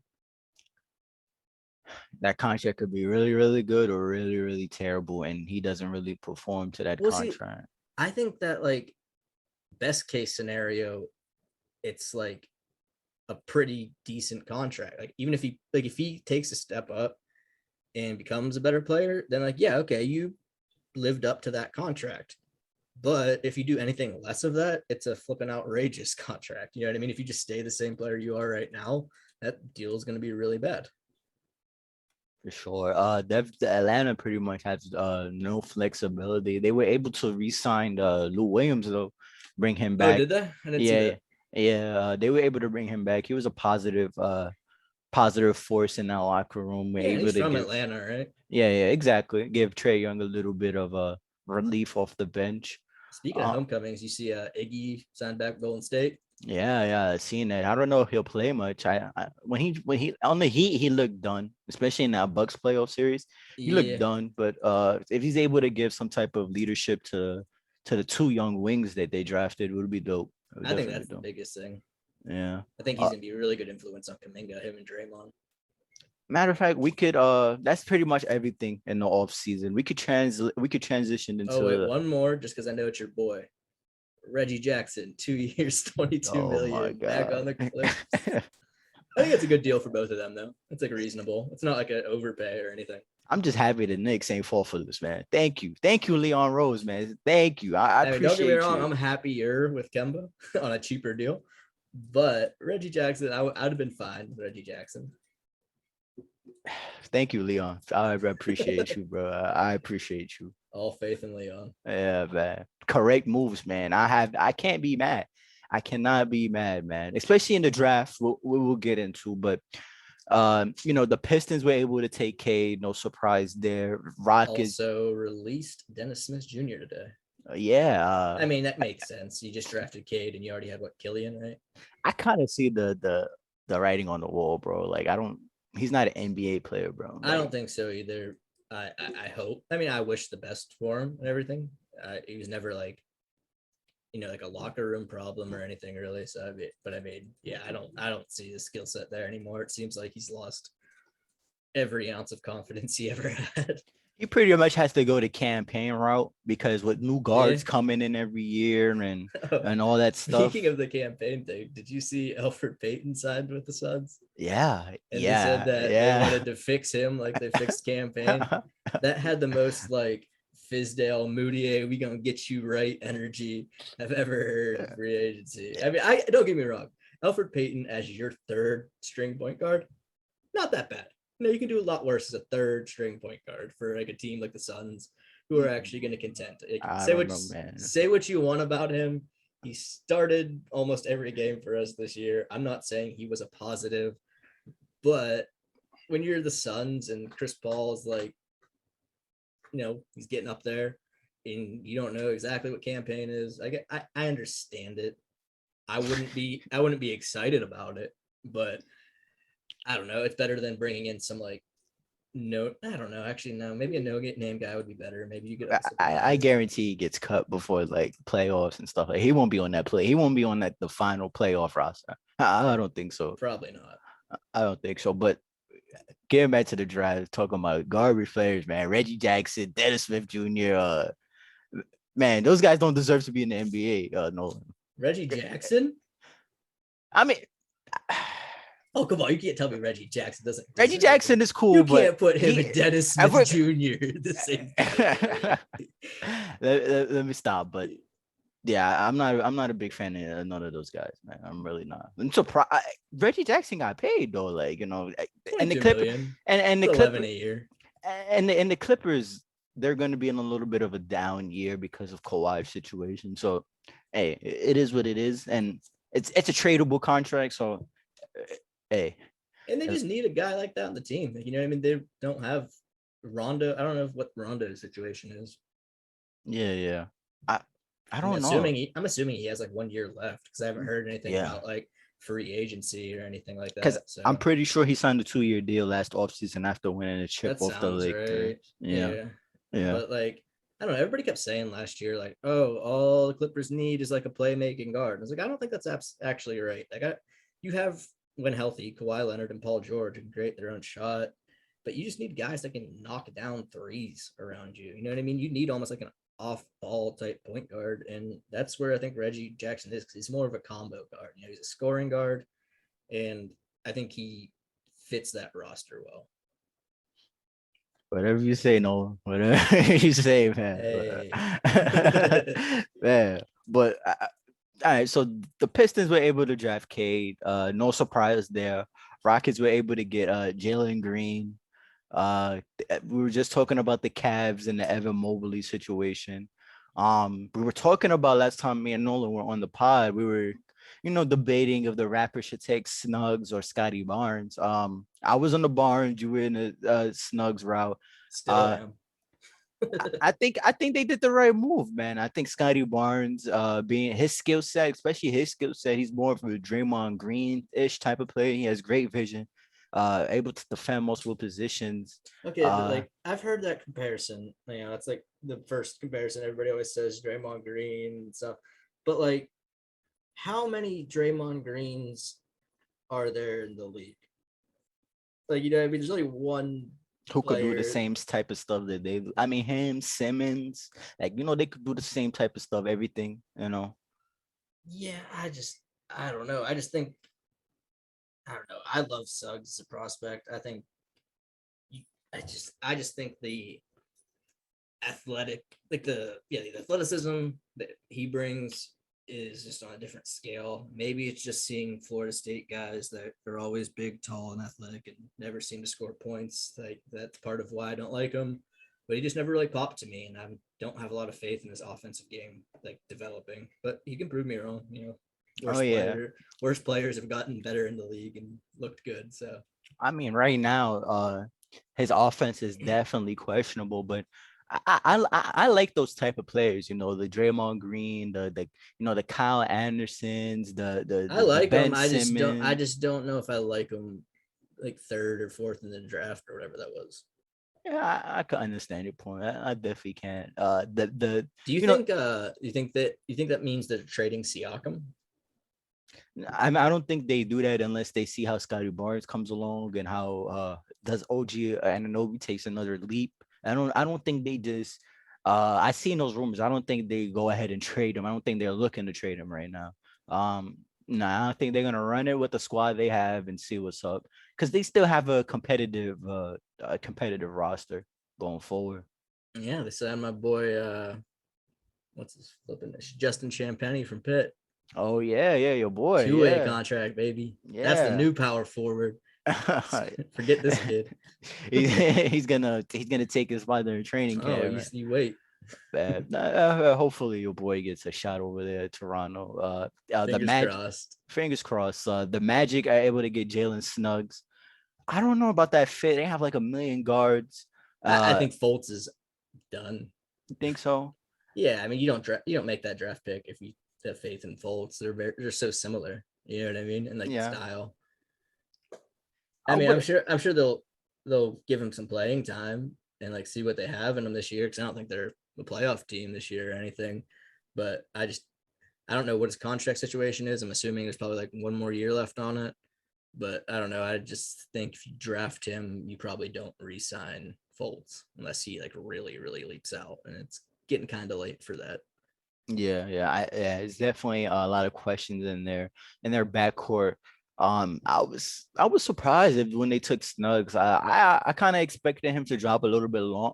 That contract could be really, really good or really, really terrible, and he doesn't really perform to that contract. See, I think that like best case scenario, it's like a pretty decent contract. Like even if he takes a step up and becomes a better player, then like yeah, okay, you lived up to that contract. But if you do anything less of that, it's a flipping outrageous contract. You know what I mean? If you just stay the same player you are right now, that deal is going to be really bad. For sure. The Atlanta pretty much has no flexibility. They were able to re-sign Lou Williams though, bring him back. Oh, did they? I didn't see Yeah, that. yeah. They were able to bring him back. He was a positive force in that locker room. Yeah, he's from Atlanta, right? Yeah, exactly. Give Trae Young a little bit of relief off the bench. Speaking of homecomings, you see Iggy signed back Golden State. Yeah, I seen that. I don't know if he'll play much. When he on the Heat, he looked done, especially in that Bucks playoff series. He looked Yeah, done, but if he's able to give some type of leadership to the two young wings that they drafted, it would be dope. It would I think definitely that's be the dope. biggest thing. Yeah. I think he's Uh, gonna be a really good influence on Kaminga, him and Draymond. Matter of fact, we could that's pretty much everything in the off season. We could transition Oh wait, into one more, just because I know it's your boy, Reggie Jackson, 2 years, 22 oh my million, back on god. the Clips. I think it's a good deal for both of them, though. It's like reasonable. It's not like an overpay or anything. I'm just happy the Knicks ain't fall for this, man. Thank you. Thank you, Leon Rose, man. Thank you. I I mean, don't get me appreciate wrong, you. I'm happier with Kemba on a cheaper deal, but Reggie Jackson, I'd have been fine with Reggie Jackson. Thank you, Leon. I appreciate you, bro. I appreciate you. All faith in Leon. Yeah, man. Correct moves, man. I can't be mad. I cannot be mad, man. Especially in the draft, we will get into. But the Pistons were able to take Cade. No surprise there. Rockets, Also released Dennis Smith Jr. today. yeah. I mean, that makes sense. You just drafted Cade and you already had what, Killian, right? I kind of see the writing on the wall, bro. Like I don't. He's not an NBA player, bro. I don't Like think so either. I hope. I mean, I wish the best for him and everything. He was never like, like a locker room problem or anything really. So I mean, yeah, I don't see his skill set there anymore. It seems like he's lost every ounce of confidence he ever had. he pretty much has to go the campaign route because with new Yeah. guards coming in every year and all that stuff. Speaking of the campaign thing, did you see Elfrid Payton signed with the Suns? Yeah, And they said that they yeah. wanted to fix him like they fixed campaign. That had the most like Fizdale, Moutier, we gonna get you right energy I've ever heard of free agency. I mean, I don't get me wrong. Elfrid Payton as your third string point guard, not that bad. You can do a lot worse as a third string point guard for like a team like the Suns, who are actually going to contend. I don't know, man. Say what you want about him. He started almost every game for us this year. I'm not saying he was a positive, but when you're the Suns and Chris Paul's like, he's getting up there, and you don't know exactly what campaign is. I understand it. I wouldn't be excited about it, but I don't know. It's better than bringing in some like I don't know. Actually, no. Maybe a no name guy would be better. Maybe you could. I guarantee he gets cut before like playoffs and stuff. Like he won't be on that play. He won't be on the final playoff roster. I don't think so. Probably not. I don't think so. But getting back to the draft, talking about garbage players, man. Reggie Jackson, Dennis Smith Jr. Man, those guys don't deserve to be in the NBA. Nolan. Reggie Jackson. I mean. Oh, come on. You can't tell me Reggie Jackson doesn't. Reggie Jackson is cool, you but can't put him and Dennis Smith Jr. the same let me stop. But yeah, I'm not a big fan of none of those guys, man. I'm really not. I'm surprised. Reggie Jackson got paid though, like and the Clippers and the Clippers a year. And the Clippers, they're going to be in a little bit of a down year because of Kawhi's situation. So, hey, it is what it is, and it's a tradable contract. So, hey. And they just need a guy like that on the team. You know what I mean? They don't have Rondo. I don't know what Rondo's situation is. Yeah. I don't know. I'm assuming he has like 1 year left because I haven't heard anything about like free agency or anything like that. Because I'm pretty sure he signed a 2-year deal last offseason after winning a chip off the Lakers. Right. Yeah. But like, I don't know. Everybody kept saying last year, like, oh, all the Clippers need is like a playmaking guard. I was like, I don't think that's actually right. Like, you have, when healthy, Kawhi Leonard and Paul George can create their own shot, but you just need guys that can knock down threes around you. You know what I mean? You need almost like an off-ball type point guard, and that's where I think Reggie Jackson is, because he's more of a combo guard. He's a scoring guard, and I think he fits that roster well. Whatever you say, Nolan. Whatever you say, man. Hey. Man, but all right. So the Pistons were able to draft Cade. No surprise there. Rockets were able to get Jalen Green. We were just talking about the Cavs and the Evan Mobley situation. We were talking about last time me and Nolan were on the pod. We were, debating if the Raptors should take Suggs or Scotty Barnes. I was on the Barnes. You were in the Suggs route. Still am. I think they did the right move, man. I think Scotty Barnes, being his skill set, especially his skill set, he's more of a Draymond Green-ish type of player. He has great vision, able to defend multiple positions. Okay, but like I've heard that comparison. It's like the first comparison everybody always says Draymond Green and stuff. But like, how many Draymond Greens are there in the league? Like, I mean, there's only one Who could do the player. same type of stuff that they? I mean, him, Simmons, like they could do the same type of stuff, everything. Yeah, I don't know. I don't know. I love Suggs as a prospect. I think I just think the athletic, like the athleticism that he brings is just on a different scale. Maybe it's just seeing Florida State guys that are always big, tall, and athletic and never seem to score points. Like that's part of why I don't like him. But he just never really popped to me, and I don't have a lot of faith in his offensive game like developing. But he can prove me wrong. Oh yeah. Worst players have gotten better in the league and looked good. So I mean, right now, his offense is definitely questionable, but I like those type of players. The Draymond Green, the Kyle Andersons, I the like him. Ben I Simmons. just don't know if I like him like third or fourth in the draft or whatever that was. Yeah, I can understand your point. I definitely can. The Do you you know, think you think that means they're trading Siakam? I don't think they do that unless they see how Scotty Barnes comes along and how does OG Anunoby takes another leap. I don't think they just I seen those rumors. I don't think they go ahead and trade him. I don't think they're looking to trade him right now. I don't think they're gonna run it with the squad they have and see what's up because they still have a competitive roster going forward. Yeah, they signed my boy what's his flipping this? Justin Champagny from Pitt. Oh yeah, your boy. Two-way Yeah. contract, baby. That's the Yeah. new power forward. Forget this kid. he's gonna take his spot in training Oh, camp. you wait. Hopefully your boy gets a shot over there at Toronto. The Fingers Magic, crossed. fingers crossed. The Magic are able to get Jalen Suggs. I don't know about that fit. They have like a million guards. I think Fultz is done. You think so? Yeah, I mean you don't make that draft pick if you have faith in Fultz. They're so similar. You know what I mean? And like Yeah. style. I I mean, would. I'm sure they'll give him some playing time and like see what they have in them this year because I don't think they're a playoff team this year or anything. But I don't know what his contract situation is. I'm assuming there's probably like one more year left on it. But I don't know. I just think if you draft him, you probably don't re-sign Fultz unless he like really, really leaps out. And it's getting kind of late for that. Yeah. It's definitely a lot of questions in their backcourt. I was surprised when they took Snugs. I kind of expected him to drop a little bit long.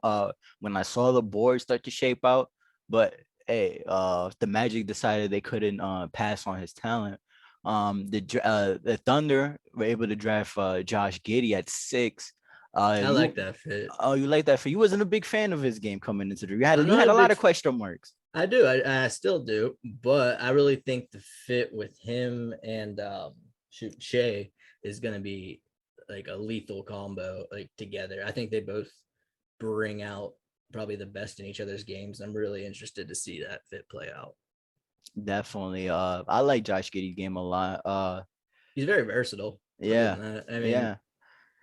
When I saw the board start to shape out, but hey, the Magic decided they couldn't pass on his talent. The Thunder were able to draft Josh Giddey at 6. I like You that fit. Oh, you like that for you wasn't a big fan of his game coming into the I'm you not had a a lot big of question marks. I do. I still do, but I really think the fit with him and Shea is going to be like a lethal combo, like together. I think they both bring out probably the best in each other's games. I'm really interested to see that fit play out. Definitely. I like Josh Giddey's game a lot. He's very versatile. Other Yeah, than that, I mean, yeah,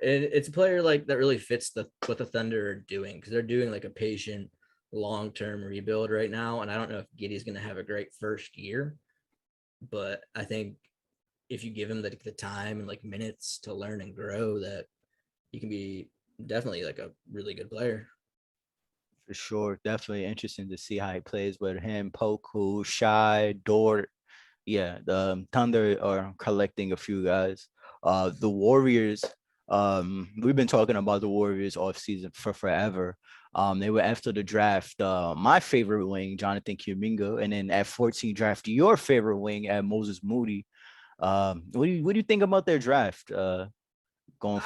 it's a player like that really fits what the Thunder are doing because they're doing like a patient, long-term rebuild right now, and I don't know if Giddey's going to have a great first year, but I think if you give him the time and like minutes to learn and grow, that he can be definitely like a really good player. for sure. Definitely interesting to see how he plays with him, Poku, Shy, Dort. Yeah, the Thunder are collecting a few guys. The Warriors. We've been talking about the Warriors off season for forever. They were after the draft. My favorite wing, Jonathan Kuminga, and then at 14 draft your favorite wing at Moses Moody. What do you think about their draft going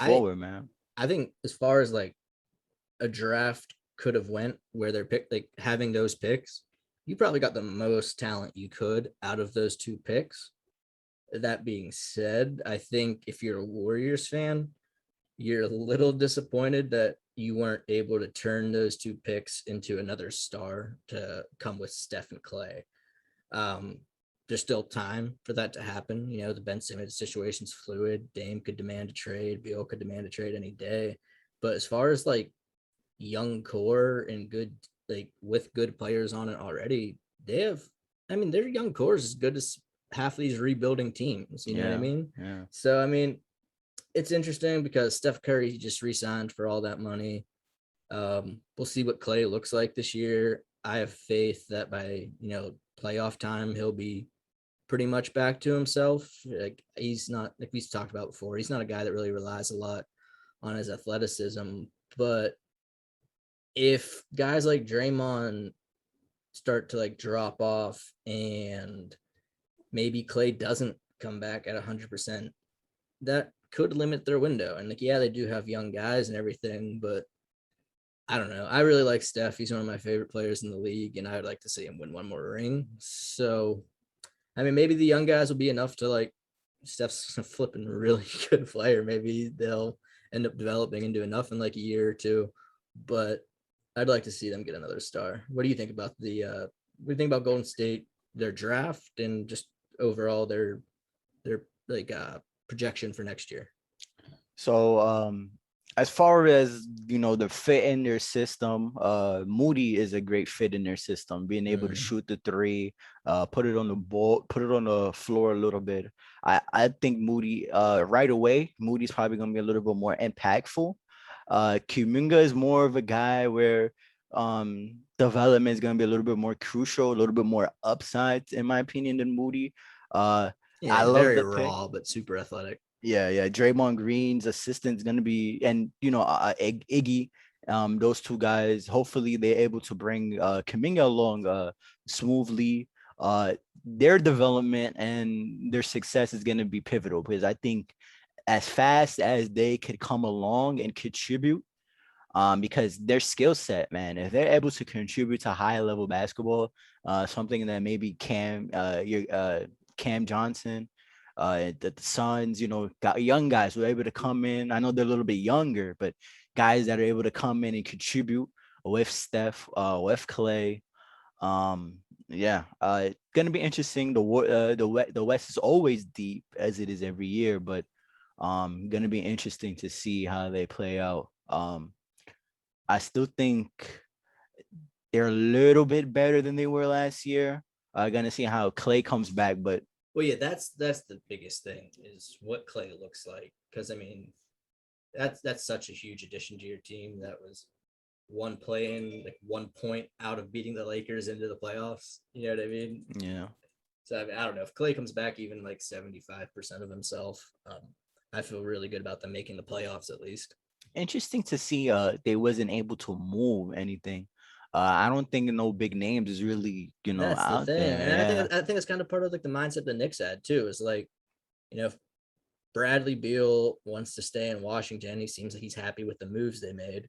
I forward, man? I think as far as like a draft could have went where they're picked, like having those picks, you probably got the most talent you could out of those two picks. That being said, I think if you're a Warriors fan, you're a little disappointed that you weren't able to turn those two picks into another star to come with Steph and Clay. Um, there's still time for that to happen. You know, the Ben Simmons situation's fluid. Dame could demand a trade. Beal could demand a trade any day. But as far as like young core and good, like with good players on it already, they have, I mean, their young core is as good as half of these rebuilding teams. You know what I mean? Yeah. So, I mean, it's interesting because Steph Curry just re-signed for all that money. We'll see what Clay looks like this year. I have faith that by playoff time he'll be pretty much back to himself. Like he's not, like we've talked about before, he's not a guy that really relies a lot on his athleticism. But if guys like Draymond start to like drop off and maybe Clay doesn't come back at 100%, that could limit their window. And like, yeah, they do have young guys and everything, but I don't know. I really like Steph. He's one of my favorite players in the league, and I would like to see him win one more ring. So, I mean, maybe the young guys will be enough to like Steph's a flipping really good player. Maybe they'll end up developing into enough in like a year or two. But I'd like to see them get another star. What do you think about what do you think about Golden State, their draft, and just overall their like projection for next year? So as far as the fit in their system, Moody is a great fit in their system, being able to shoot the three, put it on the ball, put it on the floor a little bit. I think Moody right away, Moody's probably gonna be a little bit more impactful. Kuminga is more of a guy where development is gonna be a little bit more crucial, a little bit more upside, in my opinion, than Moody. Yeah, I love very the pick. raw but super athletic. Yeah. Draymond Green's assistant's gonna be, and Iggy, those two guys. Hopefully, they're able to bring Kuminga along smoothly. Their development and their success is gonna be pivotal because I think as fast as they could come along and contribute, because their skill set, man, if they're able to contribute to high level basketball, something that maybe Cam Johnson, the Suns, got young guys who are able to come in. I know they're a little bit younger, but guys that are able to come in and contribute with Steph, with Clay. Yeah, it's gonna be interesting. The West is always deep as it is every year, but gonna be interesting to see how they play out. I still think they're a little bit better than they were last year. Gonna see how Clay comes back, but Well, yeah, that's the biggest thing is what Clay looks like. Because I mean, that's such a huge addition to your team. That was one play in, like 1 point out of beating the Lakers into the playoffs. You know what I mean? yeah. So I mean, I don't know if Clay comes back even like 75% of himself. I feel really good about them making the playoffs at least. Interesting to see they wasn't able to move anything. I don't think no big names is really, That's the out thing, there. and Yeah. I think it's kind of part of like the mindset the Knicks had too. Is like, if Bradley Beal wants to stay in Washington, he seems like he's happy with the moves they made.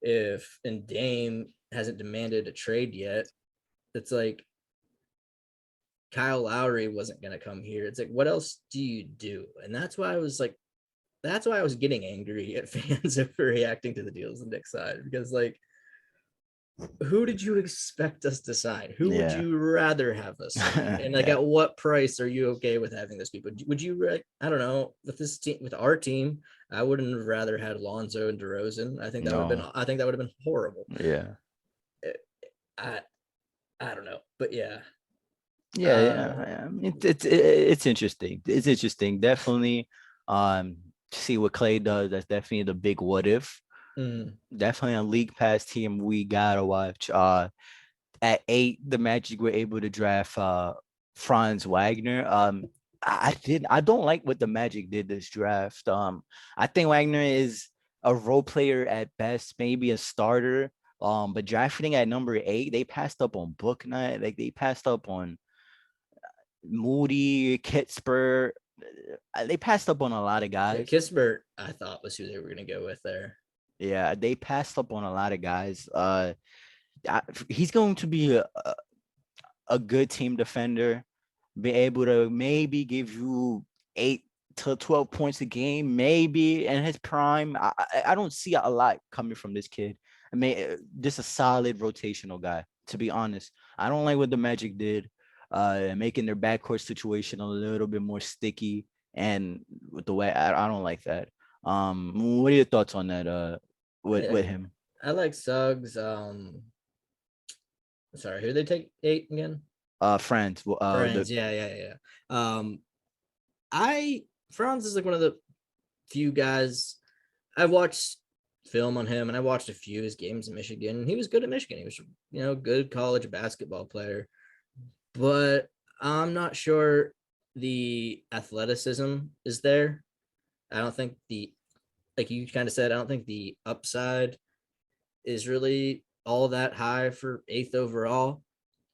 If and Dame hasn't demanded a trade yet, it's like Kyle Lowry wasn't going to come here. It's like, what else do you do? And that's why I was getting angry at fans for reacting to the deals on Nick's side because like, who did you expect us to sign? Who would Yeah. you rather have us sign? And like, Yeah. at what price are you okay with having those people? Would you, I don't know, with this team, with our team, I wouldn't have rather had Lonzo and DeRozan. No. I think that would have been horrible. Yeah. I, I don't know, but yeah. Yeah. It's interesting. It's interesting. Definitely. See what Clay does. That's definitely the big what if. Mm, Definitely a league pass team we gotta watch. At 8, the Magic were able to draft Franz Wagner. I don't like what the Magic did this draft. I think Wagner is a role player at best, maybe a starter. But drafting at number 8, they passed up on Book Night, like they passed up on Moody, Kitspur. They passed up on a lot of yeah, guys. Kispert, I thought was who they were going to go with there. Yeah, they passed up on a lot of guys. He's going to be a good team defender, be able to maybe give you 8 to 12 points a game, maybe in his prime. I don't see a lot coming from this kid. I mean, just a solid rotational guy, to be honest. I don't like what the Magic did, making their backcourt situation a little bit more sticky. And with the way I don't like that. What are your thoughts on that? With him? I like Suggs. Sorry, who did they take 8 again? Friends. Friends. Yeah. Franz is like one of the few guys I've watched film on him, and I watched a few of his games in Michigan. And he was good at Michigan. He was, good college basketball player, but I'm not sure the athleticism is there. I don't think like you kind of said, I don't think the upside is really all that high for 8th overall.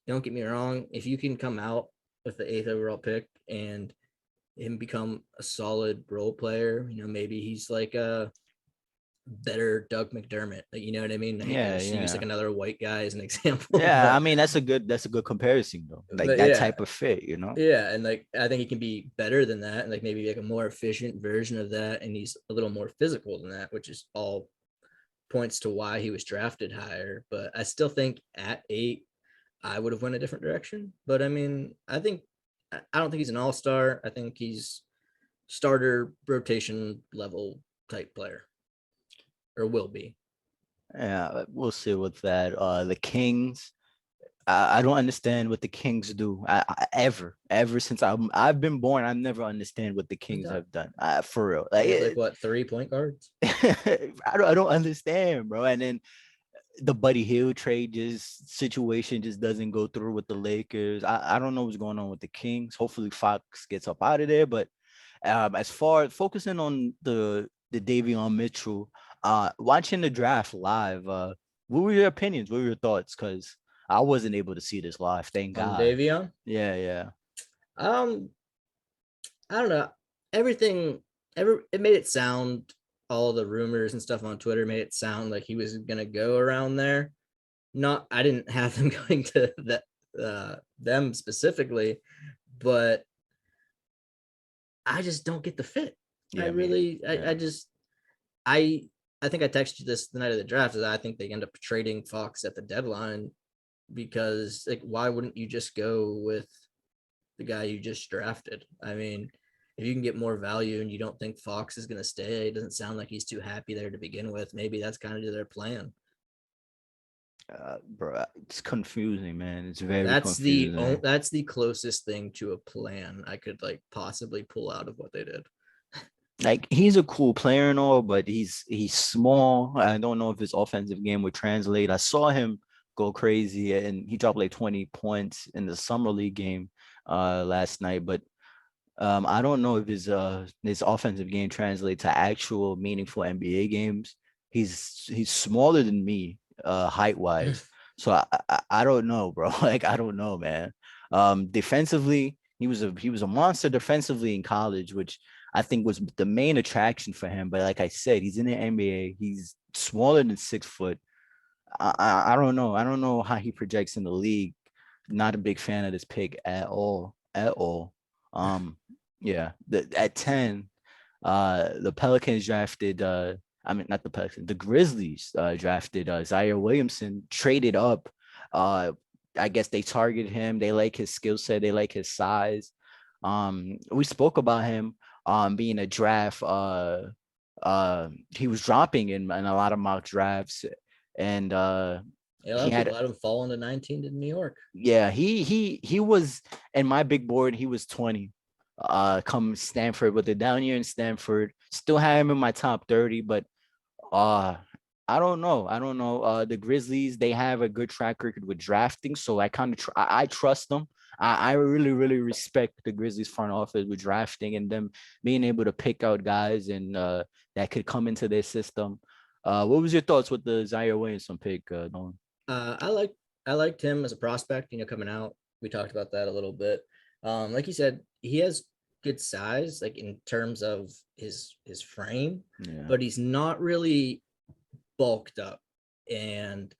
Don't get me wrong. If you can come out with the 8th overall pick and him become a solid role player, maybe he's like a better Doug McDermott. You know what I mean? Yeah, Use like another white guy as an example. Yeah, I mean that's a good comparison though. Like that type of fit, Yeah, and like I think he can be better than that, and like maybe like a more efficient version of that, and he's a little more physical than that, which is all points to why he was drafted higher. But I still think at 8, I would have went a different direction. But I mean, I don't think he's an all-star. I think he's starter rotation level type player, or will be. Yeah, we'll see with that. The Kings. I don't understand what the Kings do. Ever since I've been born, I never understand what the Kings have done. For real, like what 3 point guards? I don't understand, bro. And then the Buddy Hield trade situation just doesn't go through with the Lakers. I don't know what's going on with the Kings. Hopefully Fox gets up out of there. But as far as focusing on the Davion Mitchell, watching the draft live, what were your opinions? What were your thoughts? Because I wasn't able to see this live. Thank God. Davion? Yeah. I don't know. It made it sound, all the rumors and stuff on Twitter made it sound like he was gonna go around there. I didn't have them going to them specifically, but I just don't get the fit. Yeah, I think I texted you this the night of the draft. Is I think they end up trading Fox at the deadline, because like, why wouldn't you just go with the guy you just drafted? I mean, if you can get more value and you don't think Fox is going to stay, it doesn't sound like he's too happy there to begin with. Maybe that's kind of their plan. Bro, it's confusing, man. It's very confusing. That's the closest thing to a plan I could like possibly pull out of what they did. Like, he's a cool player and all, but he's small. I don't know if his offensive game would translate. I saw him go crazy, and he dropped like 20 points in the summer league game last night. But I don't know if his offensive game translates to actual meaningful NBA games. He's smaller than me, height wise. So I don't know, bro. Like, I don't know, man. Defensively, he was a monster defensively in college, which I think was the main attraction for him. But like I said, he's in the NBA. He's smaller than 6 foot. I don't know. I don't know how he projects in the league. Not a big fan of this pick at all. Yeah. At 10, the Pelicans drafted. Not the Pelicans. The Grizzlies drafted Zaire Williamson. Traded up. I guess they targeted him. They like his skill set. They like his size. We spoke about him being a draft. He was dropping in a lot of mock drafts, and he had let him fall into 19 to New York. Yeah, he was in my big board. He was 20. Come Stanford with the down year in Stanford. Still have him in my top 30, but I don't know. The Grizzlies, they have a good track record with drafting, so I kind of I trust them. I really, really respect the Grizzlies front office with drafting and them being able to pick out guys and that could come into their system. What was your thoughts with the Zaire Williamson pick, Nolan? I liked him as a prospect, coming out. We talked about that a little bit. Like you said, he has good size, like in terms of his frame, but he's not really bulked up. And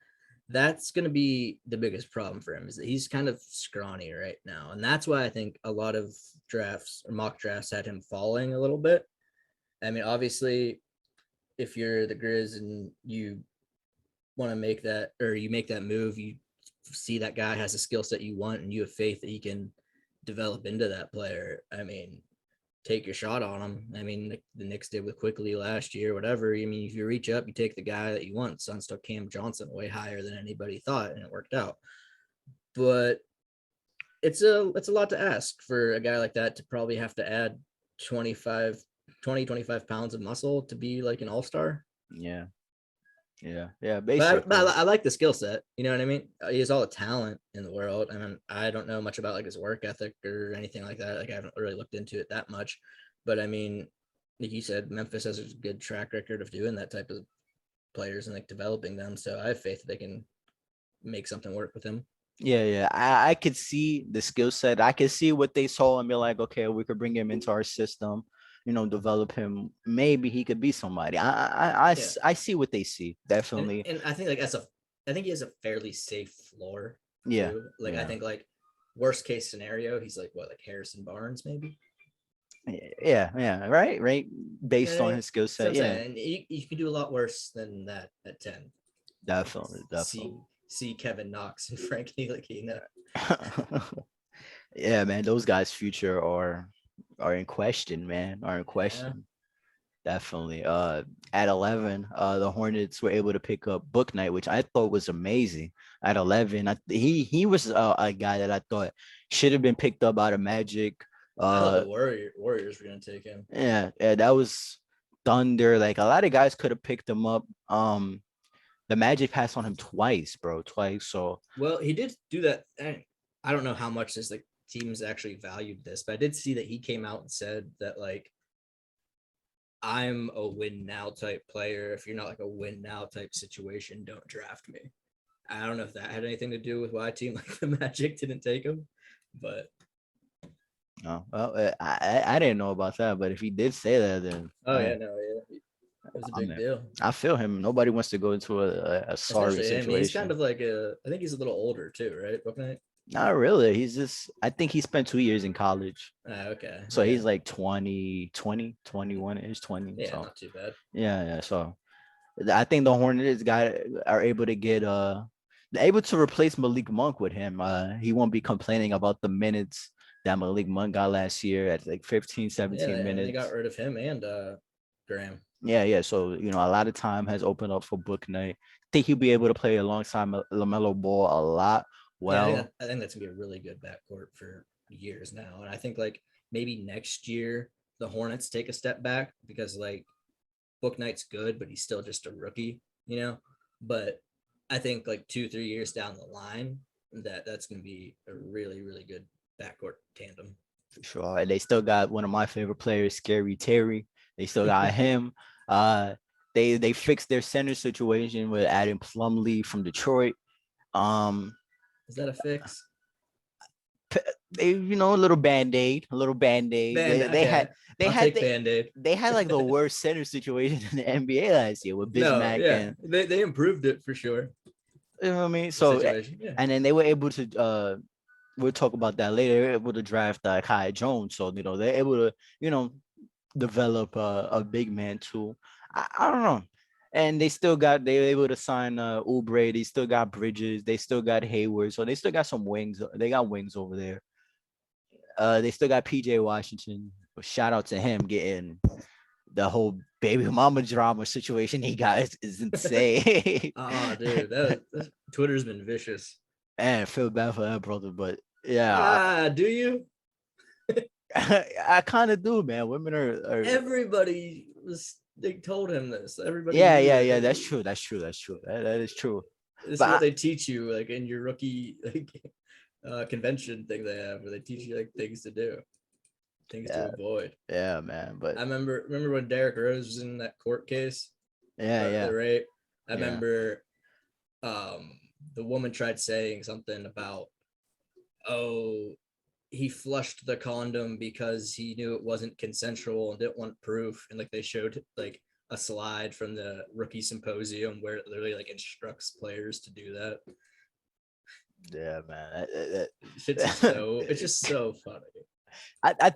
that's going to be the biggest problem for him, is that he's kind of scrawny right now. And that's why I think a lot of drafts or mock drafts had him falling a little bit. I mean, obviously, if you're the Grizz and you want to make that, or you make that move, you see that guy has a skill set you want and you have faith that he can develop into that player. I mean, take your shot on him. I mean, the Knicks did with Quickly last year, whatever. I mean, if you reach up, you take the guy that you want. Suns took Cam Johnson way higher than anybody thought, and it worked out. But it's a lot to ask for a guy like that to probably have to add 25 pounds of muscle to be like an all-star. Yeah. Basically. But I like the skill set. You know what I mean? He has all the talent in the world. I mean, I don't know much about like his work ethic or anything like that. Like I haven't really looked into it that much. But I mean, like you said, Memphis has a good track record of doing that type of players and like developing them. So I have faith that they can make something work with him. Yeah. I could see the skill set. I could see what they saw and be like, okay, we could bring him into our system, develop him. Maybe he could be somebody. I see what they see. Definitely. And I think like I think he has a fairly safe floor. Yeah. Too. Like yeah. I think like worst case scenario, he's like what, like Harrison Barnes maybe. Yeah. Right. Based on his skill set. Yeah. And you can do a lot worse than that at 10. Definitely. See Kevin Knox and Frank Ntilikina. Yeah, man, those guys' future are in question, man. Are in question. Yeah. Definitely. At 11, the Hornets were able to pick up Book Knight, which I thought was amazing. At 11, he was a guy that I thought should have been picked up out of Magic. I thought the Warriors were gonna take him. Yeah, that was Thunder. Like a lot of guys could have picked him up. The Magic passed on him twice. So well, he did do that. I don't know how much this like teams actually valued this, but I did see that he came out and said that like, I'm a win now type player. If you're not like a win now type situation, don't draft me. I don't know if that had anything to do with why a team like the Magic didn't take him, but oh well, I didn't know about that. But if he did say that, then it was a big deal. I feel him. Nobody wants to go into a sorry situation. He's kind of like I think he's a little older too, right? Book Knight? Not really. I think he spent 2 years in college. Okay. So he's like 20, 21-ish, 20. Yeah, so. Not too bad. Yeah. So I think the Hornets are able to get able to replace Malik Monk with him. He won't be complaining about the minutes that Malik Monk got last year at like 15, 17 minutes. They got rid of him and Graham. Yeah. So, a lot of time has opened up for Book Knight. I think he'll be able to play alongside LaMelo Ball a lot. Well, yeah, I think that's gonna be a really good backcourt for years now. And I think like maybe next year the Hornets take a step back because like Book Knight's good, but he's still just a rookie, But I think like 2-3 years down the line, that's gonna be a really, really good backcourt tandem. For sure. And they still got one of my favorite players, Scary Terry. They still got him. They fixed their center situation with adding Plumlee from Detroit. Is that a fix? They, a little band-aid. They had Band-Aid. They had like the worst center situation in the NBA last year with Bismack. And they improved it for sure. You know what I mean? So and then they were able to we'll talk about that later. They were able to draft Kai Jones. So they're able to, develop a big man too. I don't know. And they were able to sign Oubre. They still got Bridges. They still got Hayward. So they still got some wings. They got wings over there. They still got PJ Washington. Shout out to him getting the whole baby mama drama situation he got is insane. Oh, dude, Twitter's been vicious. Man, I feel bad for that brother, but yeah. Do you? I kind of do, man. Women are everybody they told him this. Everybody. Yeah. That's true. That is true. This is what they teach you, like in your rookie convention thing they have, where they teach you like things to do, things to avoid. Yeah, man. But I remember when Derrick Rose was in that court case. The rape. I remember, the woman tried saying something about, he flushed the condom because he knew it wasn't consensual and didn't want proof. And like they showed like a slide from the rookie symposium where it literally like instructs players to do that. Yeah, man. It's just so funny. I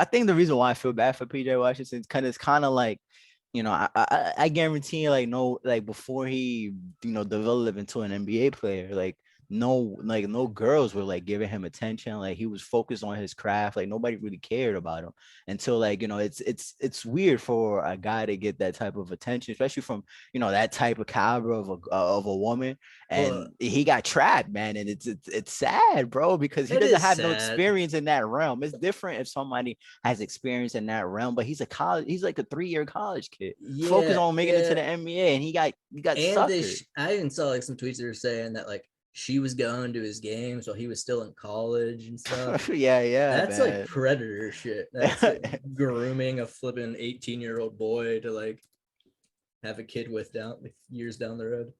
think the reason why I feel bad for PJ Washington is because it's kind of like, I guarantee you, like, no, like before he, developed into an NBA player, no girls were like giving him attention. Like, he was focused on his craft. Like, nobody really cared about him until, like, it's weird for a guy to get that type of attention, especially from, that type of caliber of a woman. And Well, he got trapped, man. And it's sad, bro, because he it doesn't is have no sad. experience in that realm. It's different if somebody has experience in that realm, but he's like a 3-year college kid, focused on making it to the NBA, and he got And suckered. I even saw like some tweets that were saying that like she was going to his games while he was still in college and stuff. Yeah, That's like man. predator shit. That's like grooming a flipping 18-year-old boy to like have a kid with down like, years down the road.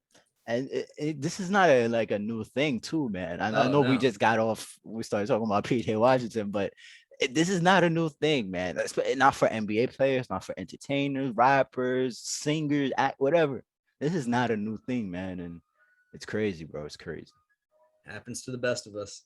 And this is not a new thing too, man. I Oh know we no. just got off. We started talking about PJ Washington, but this is not a new thing, man. Not for NBA players, not for entertainers, rappers, singers, whatever. This is not a new thing, man, and it's crazy, bro. It's crazy. Happens to the best of us.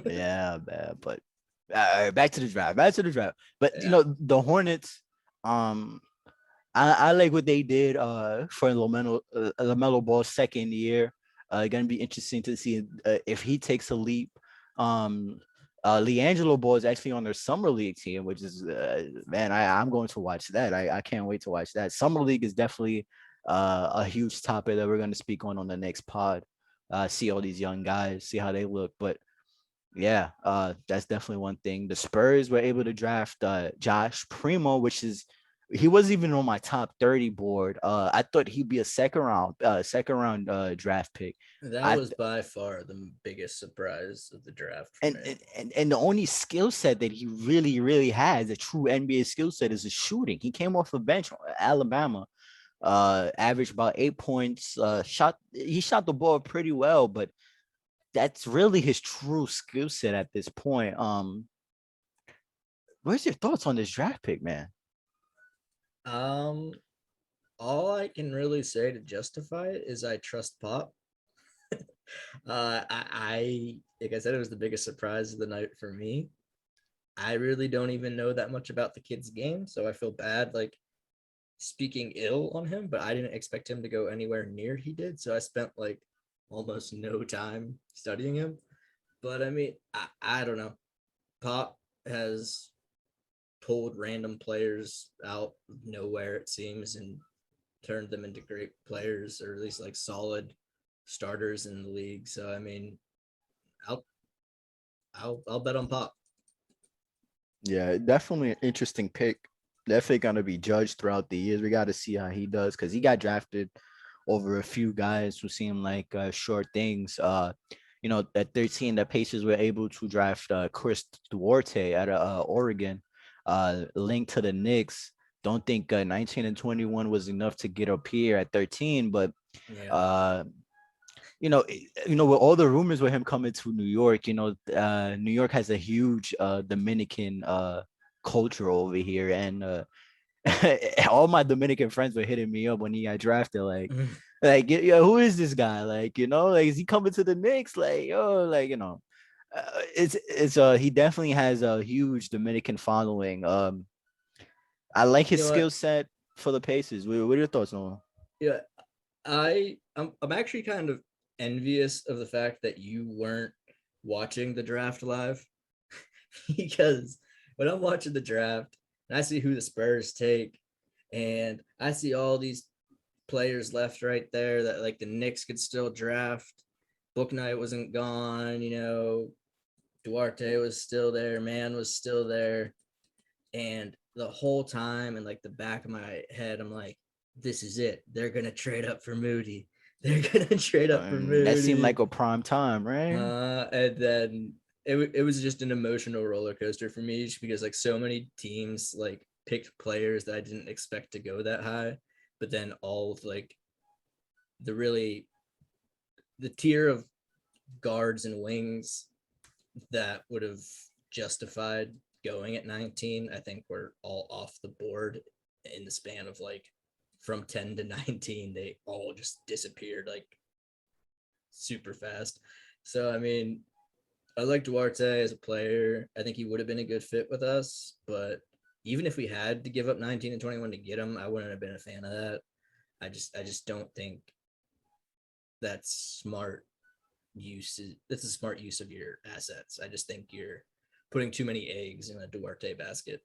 Yeah, man. But back to the draft. Back to the draft. But Yeah. the Hornets. I like what they did for LaMelo Ball's second year. Gonna be interesting to see if he takes a leap. LiAngelo Ball is actually on their summer league team, which is man, I'm going to watch that. I can't wait to watch that. Summer league is definitely a huge topic that we're going to speak on the next pod. See all these young guys, see how they look. But yeah, that's definitely one thing. The Spurs were able to draft Josh Primo, which is he wasn't even on my top 30 board. I thought he'd be a second round draft pick. That I was by far the biggest surprise of the draft for and, me. and the only skill set that he really, really has, a true NBA skill set, is his shooting. He came off the bench at Alabama, averaged about 8 points, he shot the ball pretty well, but that's really his true skill set at this point. What's your thoughts on this draft pick, man? All I can really say to justify it is I trust Pop. I like I said, it was the biggest surprise of the night for me. I really don't even know that much about the kid's game, so I feel bad like speaking ill on him, but I didn't expect him to go anywhere near he did. So I spent like almost no time studying him. But I mean, I don't know. Pop has pulled random players out of nowhere, it seems, and turned them into great players, or at least like solid starters in the league. So I mean, I'll I'll bet on Pop. Yeah, definitely an interesting pick. Definitely gonna be judged throughout the years. We got to see how he does because he got drafted over a few guys who seem like short things. At 13, the Pacers were able to draft Chris Duarte out of Oregon, linked to the Knicks. Don't think 19 and 21 was enough to get up here at 13, but Yeah. uh, with all the rumors with him coming to New York, New York has a huge Dominican culture over here, and all my Dominican friends were hitting me up when he got drafted, like, yo, who is this guy? Like, like, is he coming to the Knicks? Like, yo, like, it's he definitely has a huge Dominican following. I like You his know skill what? set for the Pacers. What are your thoughts on? Yeah, I'm actually kind of envious of the fact that you weren't watching the draft live because when I'm watching the draft and I see who the Spurs take and I see all these players left right there that like the Knicks could still draft. Book Night wasn't gone, Duarte was still there, Man was still there. And the whole time in like the back of my head, I'm like, this is it. They're gonna trade up for Moody. They're gonna trade up for That seemed Moody. like a prime time, right? And then it was just an emotional roller coaster for me just because like so many teams like picked players that I didn't expect to go that high, but then all of like the tier of guards and wings that would have justified going at 19, I think we're all off the board in the span of like from 10 to 19, they all just disappeared like super fast. So, I mean, I like Duarte as a player. I think he would have been a good fit with us, but even if we had to give up 19 and 21 to get him, I wouldn't have been a fan of that. I just don't think that's smart use. That's a smart use of your assets. I just think you're putting too many eggs in a Duarte basket.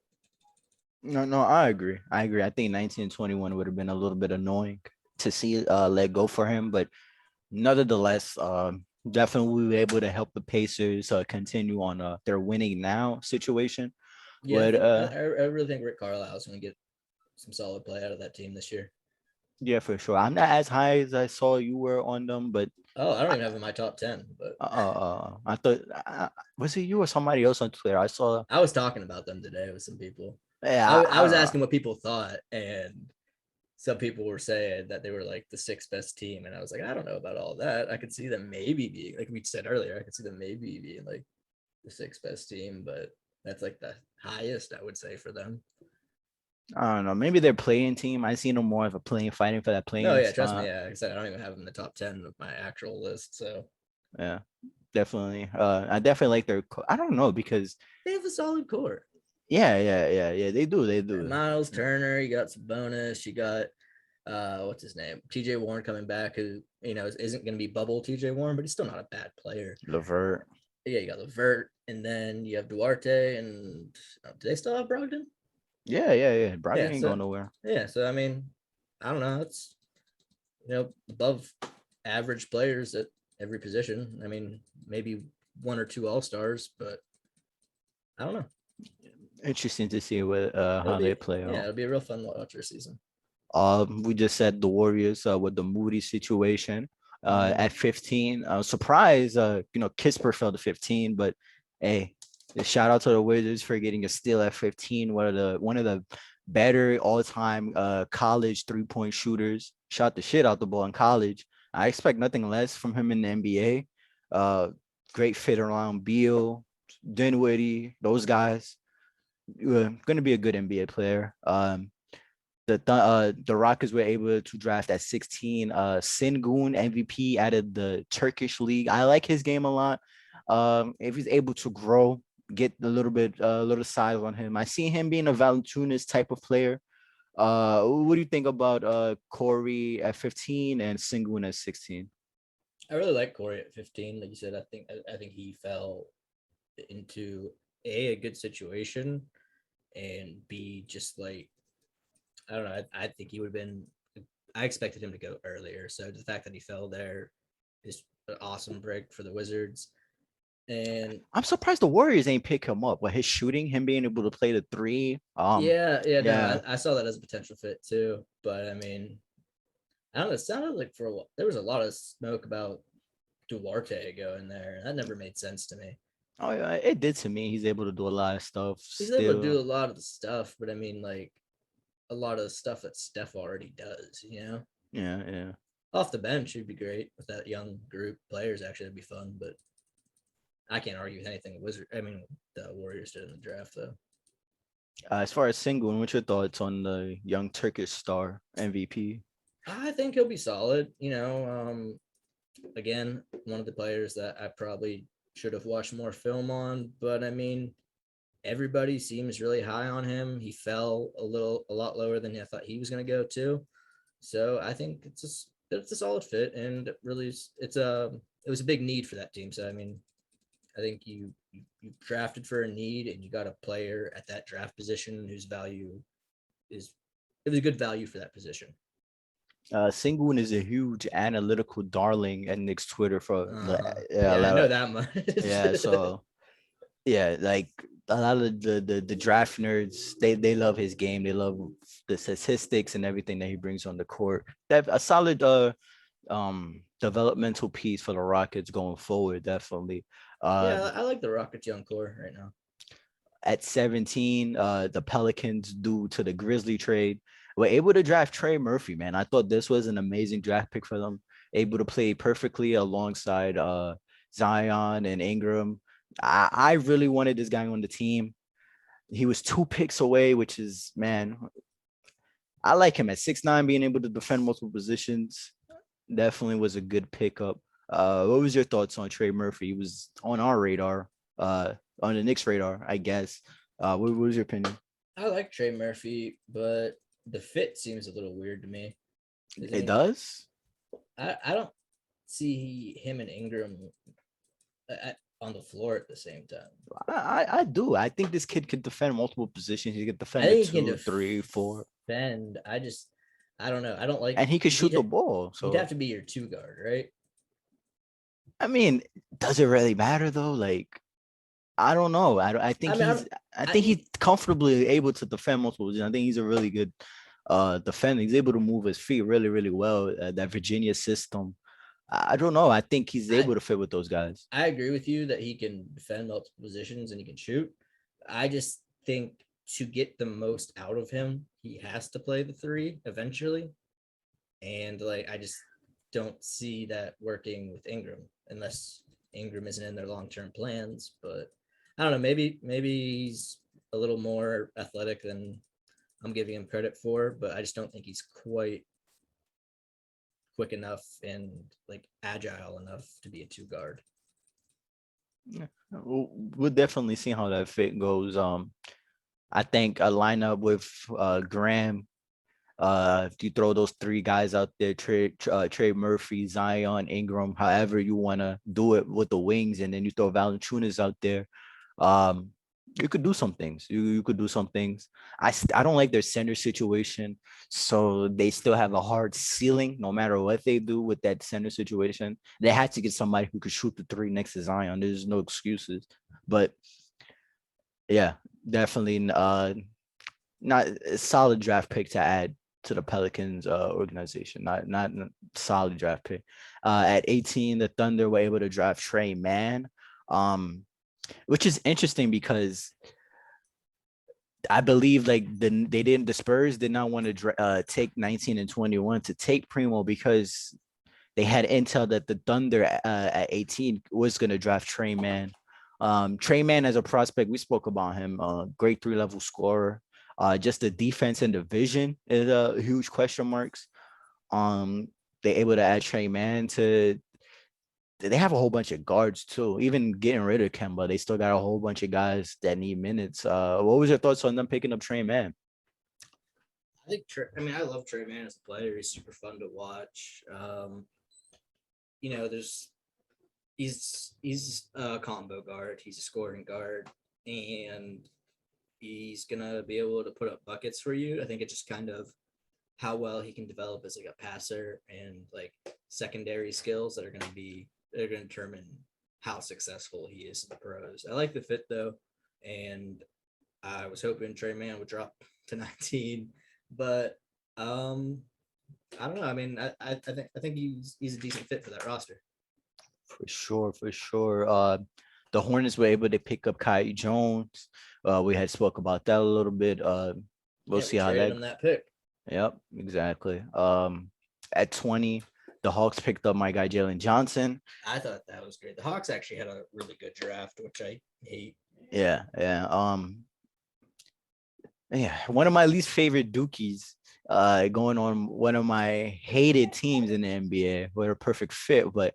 No, I agree. I think 1921 would have been a little bit annoying to see let go for him, but nonetheless, definitely we were able to help the Pacers continue on their winning now situation. Yeah, But I really think Rick Carlisle is going to get some solid play out of that team this year. yeah, for sure. I'm not as high as I saw you were on them, but Oh, I don't even have him in my top 10, but I thought was it you or somebody else on Twitter? I saw. I was talking about them today with some people. Yeah, I was asking what people thought, and some people were saying that they were like the sixth best team, and I was like, I don't know about all that. I could see them maybe being, like we said earlier, I could see them maybe being like the sixth best team, but that's like the highest I would say for them. I don't know. Maybe they're playing team. I see them more of a playing, fighting for that playing No, yeah, trust me. spot. Yeah, like I said, I don't even have them in the top 10 of my actual list. So Yeah, definitely. I definitely like their. I don't know because they have a solid core. yeah. They do. Miles Turner, you got some bonus. You got what's his name? TJ Warren coming back, who isn't going to be bubble TJ Warren, but he's still not a bad player. Levert. Yeah, you got Levert, and then you have Duarte, and do they still have Brogdon? Yeah. Brogdon Yeah, ain't so going nowhere. yeah, so I mean, I don't know. It's above average players at every position. I mean, maybe one or two all-stars, but I don't know. Interesting to see what how they play out. It'll be a real fun watch this season. We just said the Warriors with the Moody situation Mhm. at 15. I was surprised, Kisper fell to 15, but hey, shout out to the Wizards for getting a steal at 15. One of the better all-time college three-point shooters. Shot the shit out the ball in college. I expect nothing less from him in the NBA. Great fit around Beal, Dinwiddie, those guys. Going to be a good NBA player. The Rockets were able to draft at 16 Sengun MVP out of the Turkish league. I like his game a lot. If he's able to grow, get a little size on him. I see him being a Valanciunas type of player. What do you think about Corey at 15 and Sengun at 16? I really like Corey at 15. Like you said, I think he fell into a good situation, and B, just like I don't know. I think he would have been. I expected him to go earlier, so the fact that he fell there is an awesome break for the Wizards. And I'm surprised the Warriors ain't pick him up. But his shooting, him being able to play the three. no, I saw that as a potential fit too. But I mean, I don't know. It sounded like there was a lot of smoke about Duarte going there. That never made sense to me. Oh yeah, it did to me. He's able to do a lot of stuff He's able to do still. a lot of the stuff, but I mean, like a lot of the stuff that Steph already does. Yeah. Off the bench would be great with that young group. Players actually would be fun, but I can't argue with anything the Warriors did in the draft though. As far as Sengun, what's your thoughts on the young Turkish star MVP? I think he'll be solid. Again, one of the players that I probably should have watched more film on, but I mean, everybody seems really high on him. He fell a lot lower than I thought he was going to go to. So I think it's a solid fit, and really it was a big need for that team. So I mean, I think you drafted for a need, and you got a player at that draft position whose value it was a good value for that position. Sengun is a huge analytical darling at Nick's Twitter for Uh-huh. Yeah, I know that much. yeah. So yeah, like a lot of the draft nerds, they love his game. They love the statistics and everything that he brings on the court. That a solid developmental piece for the Rockets going forward, definitely. Yeah, I like the Rockets young core right now. At 17, the Pelicans, due to the Grizzly trade, were able to draft Trey Murphy, man. I thought this was an amazing draft pick for them. Able to play perfectly alongside Zion and Ingram. I really wanted this guy on the team. He was 2 picks away, which is, man, I like him at 6'9", being able to defend multiple positions. Definitely was a good pickup. What was your thoughts on Trey Murphy? He was on our radar, on the Knicks radar, I guess. What was your opinion? I like Trey Murphy, but the fit seems a little weird to me. It does. I don't see him and Ingram on the floor at the same time. I do. I think this kid can defend multiple positions. He can defend I the think he can 2, 3, 4, defend. I don't know. I don't like. and he can shoot the ball. He'd So have to be your 2 guard, right? I mean, does it really matter though? Like, I don't know. I think he's comfortably able to defend multiple positions. I think he's a really good defender. He's able to move his feet really, really well. That Virginia system. I don't know. I think he's able to fit with those guys. I agree with you that he can defend multiple positions and he can shoot. I just think to get the most out of him, he has to play the 3 eventually. And like, I just don't see that working with Ingram unless Ingram isn't in their long-term plans. But I don't know. Maybe he's a little more athletic than I'm giving him credit for, but I just don't think he's quite quick enough and like agile enough to be a 2 guard. Yeah. We'll definitely see how that fit goes. I think a lineup with Graham. If you throw those 3 guys out there, Trey Murphy, Zion, Ingram, however you want to do it with the wings, and then you throw Valanciunas out there, you could do some things. You could do some things. I don't like their center situation, so they still have a hard ceiling no matter what they do with that center situation. They had to get somebody who could shoot the 3 next to Zion. There's no excuses. But yeah, definitely not a solid draft pick to add to the Pelicans organization. Not a solid draft pick. At 18, the Thunder were able to draft Trey Mann, which is interesting because I believe like the Spurs did not want to take 19 and 21 to take Primo because they had intel that the Thunder at 18 was going to draft Trey Mann. Trey Mann as a prospect, we spoke about him, great 3-level scorer. Just the defense and the vision is a huge question marks. They're able to add Trey Mann to. They have a whole bunch of guards too. Even getting rid of Kemba, they still got a whole bunch of guys that need minutes. What was your thoughts on them picking up Trey Mann? I love Trey Mann as a player. He's super fun to watch. He's a combo guard. He's a scoring guard, and he's gonna be able to put up buckets for you. I think it's just kind of how well he can develop as like a passer and like secondary skills that are gonna determine how successful he is in the pros. I like the fit though, and I was hoping Trey Mann would drop to 19, but I don't know. I mean, I think he's a decent fit for that roster. For sure. The Hornets were able to pick up Kai Jones. We had spoke about that a little bit. We'll see how that pick. Yep, exactly. At 20, the Hawks picked up my guy Jalen Johnson. I thought that was great. The Hawks actually had a really good draft, which I hate. Yeah. One of my least favorite Dookies. Going on one of my hated teams in the NBA. What a perfect fit, but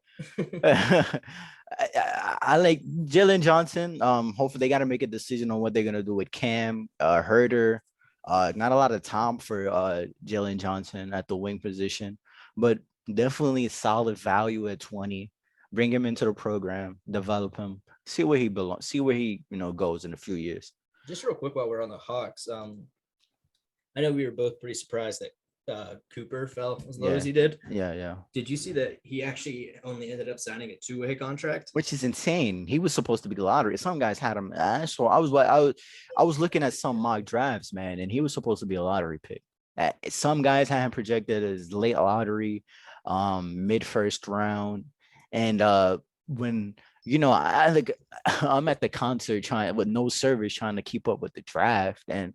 I like Jalen Johnson. Hopefully they got to make a decision on what they're gonna do with Cam, Herter. Not a lot of time for Jalen Johnson at the wing position, but definitely a solid value at 20. Bring him into the program, develop him, see where he belongs, see where he goes in a few years. Just real quick while we're on the Hawks, I know we were both pretty surprised that Cooper fell as low as he did. Yeah. Did you see that he actually only ended up signing a 2-way contract? Which is insane. He was supposed to be the lottery. Some guys had him. So I was looking at some mock drafts, man, and he was supposed to be a lottery pick. Some guys had him projected as late lottery, mid first round, and when I'm at the concert trying with no service trying to keep up with the draft, and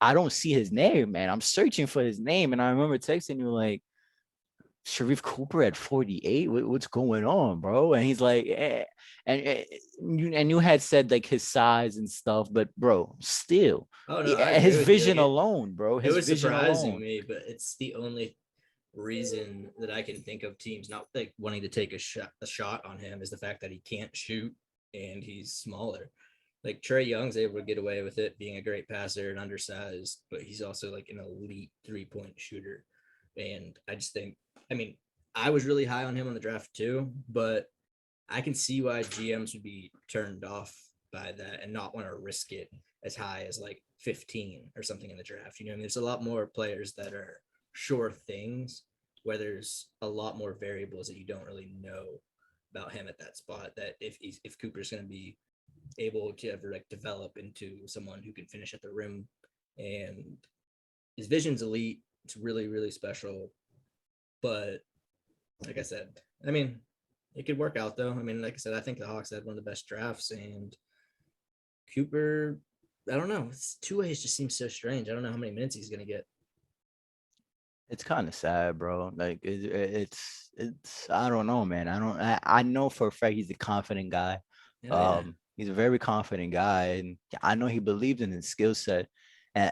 I don't see his name, man. I'm searching for his name, and I remember texting you like, Sharif Cooper at 48. What's going on, bro? And he's like, and you had said like his size and stuff, but bro, still, Oh no, I yeah, agree his with you. vision alone, bro, It his was vision surprising alone. me, but it's the only reason that I can think of teams not like wanting to take a shot on him is the fact that he can't shoot and he's smaller. Like Trey Young's able to get away with it being a great passer and undersized, but he's also like an elite 3-point shooter. And I just think, I mean, I was really high on him on the draft too, but I can see why GMs would be turned off by that and not want to risk it as high as like 15 or something in the draft. You know, I mean, there's a lot more players that are sure things where there's a lot more variables that you don't really know about him at that spot. That if Cooper's going to be able to ever like develop into someone who can finish at the rim, and his vision's elite. It's really really special, but like I said, I mean, it could work out though. I mean, like I said, I think the Hawks had one of the best drafts, and Cooper, I don't know. It's two ways just seems so strange. I don't know how many minutes he's gonna get. It's kind of sad, bro. Like it's I don't know, man. I know for a fact he's a confident guy. Yeah. He's a very confident guy, and I know he believed in his skill set. And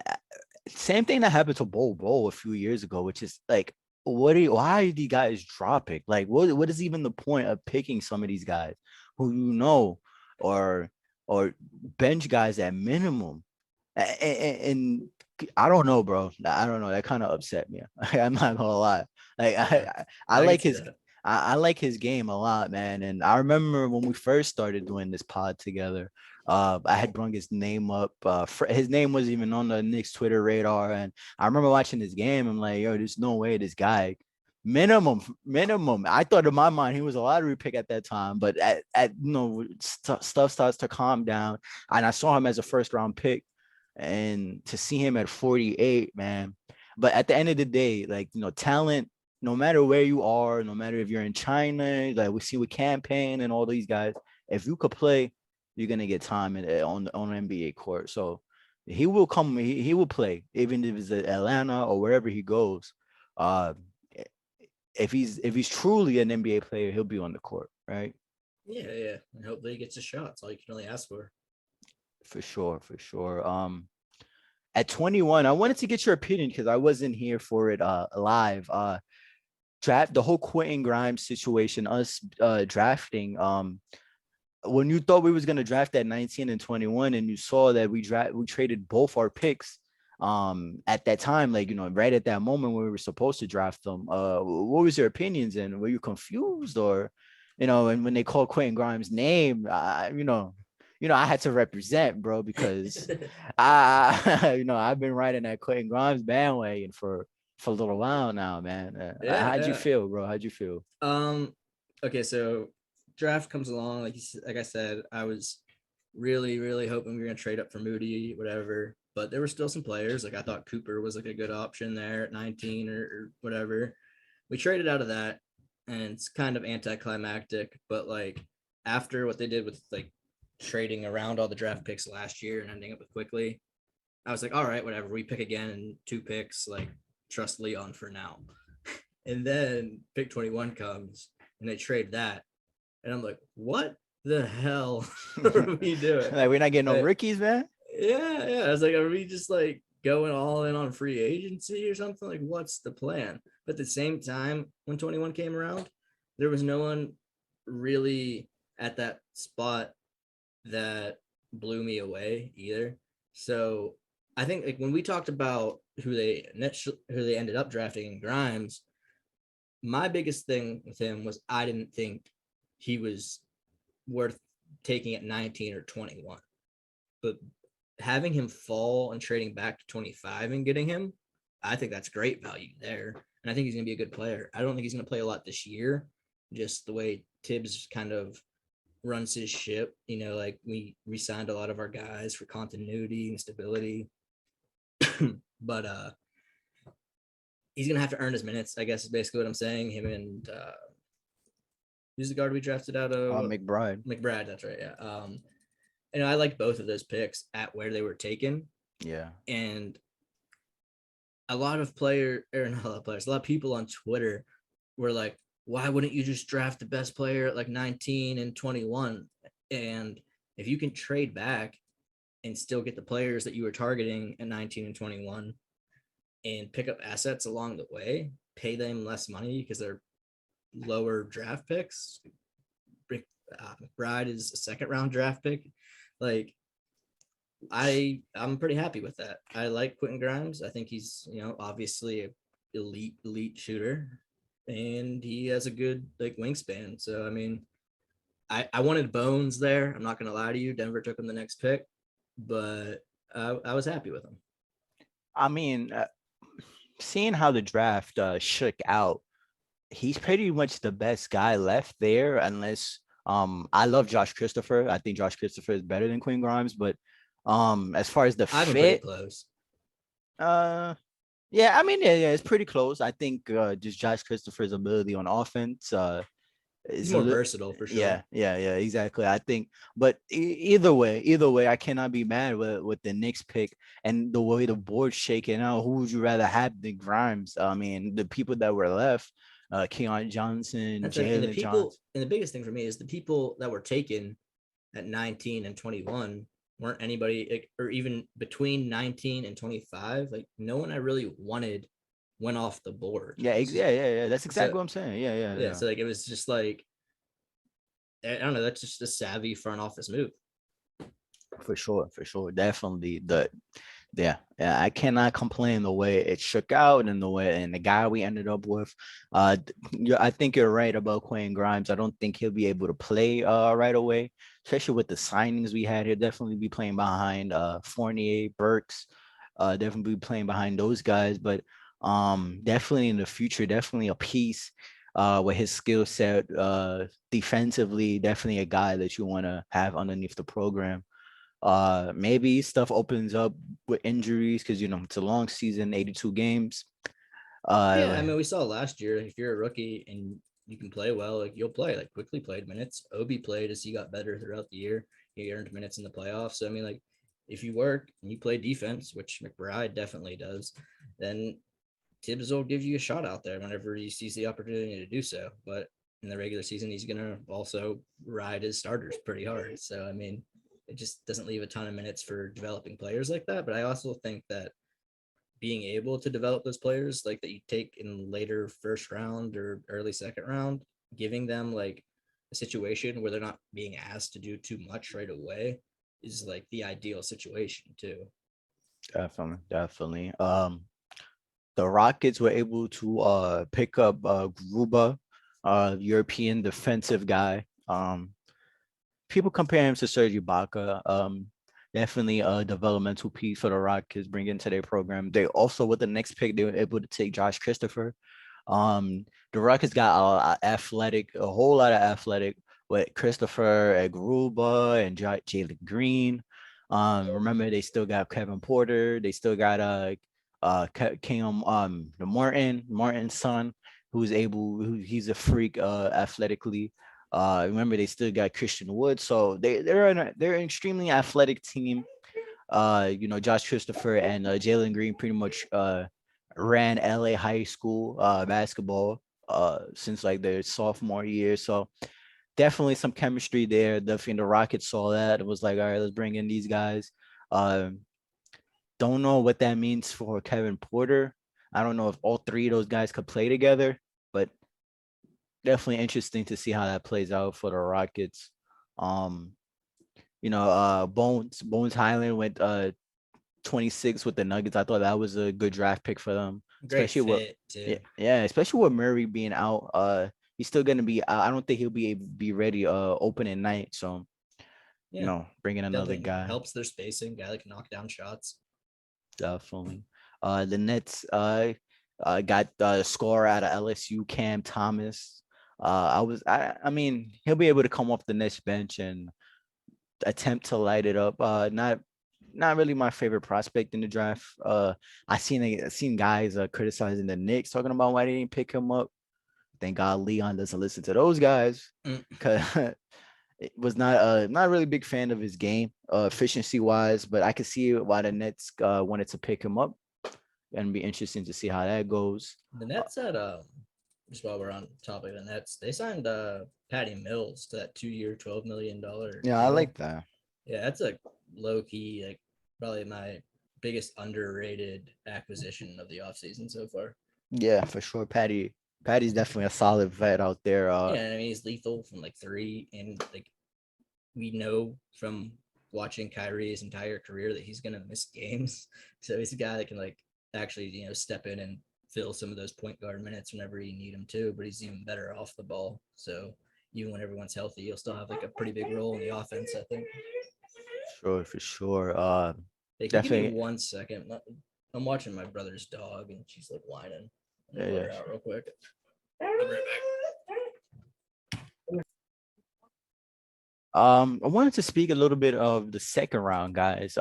same thing that happened to Bo a few years ago, which is like, why are these guys dropping? Like, what is even the point of picking some of these guys who you know, or or bench guys at minimum? And I don't know, bro. I don't know. That kind of upset me. I'm not gonna lie. Like Yeah, I I can like see his that. I like his game a lot, man. And I remember when we first started doing this pod together, I had brung his name up. His name wasn't even on the Knicks Twitter radar. And I remember watching this game. I'm like, yo, there's no way this guy minimum. I thought in my mind he was a lottery pick at that time, but at stuff starts to calm down. And I saw him as a first round pick, and to see him at 48, man. But at the end of the day, like, talent, no matter where you are, no matter if you're in China, like we see with Campaign and all these guys, if you could play, you're gonna get time on the NBA court. So he will come, he will play, even if it's Atlanta or wherever he goes. Uh, if he's truly an NBA player, he'll be on the court, right? Yeah, yeah. And hopefully he gets a shot. That's all you can really ask for. For sure, for sure. At 21, I wanted to get your opinion because I wasn't here for it live. Draft the whole Quentin Grimes situation, us drafting. When you thought we was gonna draft at 19 and 21, and you saw that we traded both our picks at that time, like, right at that moment when we were supposed to draft them. What was your opinions, and were you confused, or and when they called Quentin Grimes' name, I had to represent, bro, because I've been riding that Quentin Grimes bandwagon for a little while now, man. Yeah, How'd you yeah. feel, bro? How'd you feel? Okay, so draft comes along, like I said, I was really, really hoping we were gonna trade up for Moody, whatever. But there were still some players. Like I thought Cooper was like a good option there at 19 or whatever. We traded out of that, and it's kind of anticlimactic. But like after what they did with like trading around all the draft picks last year and ending up with Quickly, I was like, all right, whatever. We pick again in 2 picks. Like trust Leon for now. And then pick 21 comes, and they trade that, and I'm like, what the hell are we doing? Like, we're not getting no Like, rookies, man. yeah. I was like, are we just like going all in on free agency or something? Like, what's the plan? But at the same time, when 21 came around, there was no one really at that spot that blew me away either. So I think like when we talked about who they ended up drafting in Grimes, my biggest thing with him was I didn't think he was worth taking at 19 or 21. But having him fall and trading back to 25 and getting him, I think that's great value there. And I think he's going to be a good player. I don't think he's going to play a lot this year, just the way Tibbs kind of runs his ship. Like we signed a lot of our guys for continuity and stability. But he's going to have to earn his minutes, I guess is basically what I'm saying. Him and who's the guard we drafted out of? McBride, that's right. Yeah. I like both of those picks at where they were taken. Yeah. And a lot of people on Twitter we're like, why wouldn't you just draft the best player at like 19 and 21? And if you can trade back and still get the players that you were targeting at 19 and 21 and pick up assets along the way, pay them less money because they're lower draft picks. McBride is a second round draft pick. Like, I'm pretty happy with that. I like Quentin Grimes. I think he's, obviously a elite shooter, and he has a good like wingspan. So I mean, I wanted Bones there. I'm not gonna lie to you. Denver took him the next pick, but I was happy with him. I mean, seeing how the draft shook out, he's pretty much the best guy left there, unless I love Josh Christopher. I think Josh Christopher is better than Quinn Grimes, but as far as the I'm pretty fit, close. Yeah, I mean, yeah, it's pretty close. I think just Josh Christopher's ability on offense He's is more versatile for sure. Yeah, exactly. I think, but either way, I cannot be mad with the Knicks pick and the way the board's shaking out. Who would you rather have than Grimes? I mean, the people that were left, Keon Johnson, That's right. And Jalen Johnson. And the biggest thing for me is the people that were taken at 19 and 21 weren't anybody, or even between 19 and 25. Like, no one I really wanted went off the board. Yeah. That's exactly what I'm saying. Yeah. So like, it was just like, I don't know. That's just a savvy front office move. For sure. Definitely I cannot complain the way it shook out and the guy we ended up with. I think you're right about Quentin Grimes. I don't think he'll be able to play right away, especially with the signings we had. He'll definitely be playing behind Fournier, Burks, definitely be playing behind those guys. But definitely in the future, definitely a piece with his skill set defensively. Definitely a guy that you want to have underneath the program. Maybe stuff opens up with injuries because it's a long season, 82 games. Yeah, I mean, we saw last year, if you're a rookie and you can play well, like, you'll play. Like, Quickly played minutes. Obi played as he got better throughout the year. He earned minutes in the playoffs. So I mean, like, if you work and you play defense, which McBride definitely does, then Tibbs will give you a shot out there whenever he sees the opportunity to do so. But in the regular season, he's gonna also ride his starters pretty hard. So I mean, it just doesn't leave a ton of minutes for developing players like that. But I also think that being able to develop those players like that you take in later first round or early second round, giving them like a situation where they're not being asked to do too much right away is like the ideal situation too. Definitely. The Rockets were able to pick up Gruba, European defensive guy. People compare him to Serge Ibaka. Definitely a developmental piece for the Rockets bring into their program. They also, with the next pick, they were able to take Josh Christopher. The Rockets got a whole lot of athletic with Christopher Gruba and Jalen Green. Remember, they still got Kevin Porter. They still got Cam the Martin's son, he's a freak athletically. Remember, they still got Christian Wood, so they're an extremely athletic team. Josh Christopher and Jalen Green pretty much ran LA high school basketball since like their sophomore year. So definitely some chemistry there. Definitely the Rockets saw that. It was like, all right, let's bring in these guys. Don't know what that means for Kevin Porter. I don't know if all three of those guys could play together, but definitely interesting to see how that plays out for the Rockets. Bones Highland went 26 with the Nuggets. I thought that was a good draft pick for them. Great Especially fit too. especially with Murray being out. He's still gonna be. I don't think he'll be ready opening night. So, bringing another guy helps their spacing. Guy that can knock down shots. Definitely. The Nets got the scorer out of LSU, Cam Thomas. I mean, he'll be able to come off the Nets bench and attempt to light it up. Not really my favorite prospect in the draft. I seen guys criticizing the Knicks, talking about why they didn't pick him up. Thank God Leon doesn't listen to those guys, because it was not a really big fan of his game, efficiency wise. But I could see why the Nets wanted to pick him up, and be interesting to see how that goes. The Nets had just while we're on the topic of the Nets, they signed Patty Mills to that 2-year, $12 million Yeah, I deal. like that. Yeah, that's a low key, like probably my biggest underrated acquisition of the offseason so far. Yeah, for sure. Patty's definitely a solid vet out there. Yeah, I mean he's lethal from like three, and like we know from watching Kyrie his entire career that he's gonna miss games. So he's a guy that can like actually step in and fill some of those point guard minutes whenever you need him to. But he's even better off the ball. So even when everyone's healthy, he'll still have like a pretty big role in the offense. I think. Sure, for sure. Hey, can you give me Definitely. 1 second? I'm watching my brother's dog and she's like whining. I'm gonna Yeah, let her yeah. out real quick. I'll be right back. I wanted to speak a little bit of the second round, guys.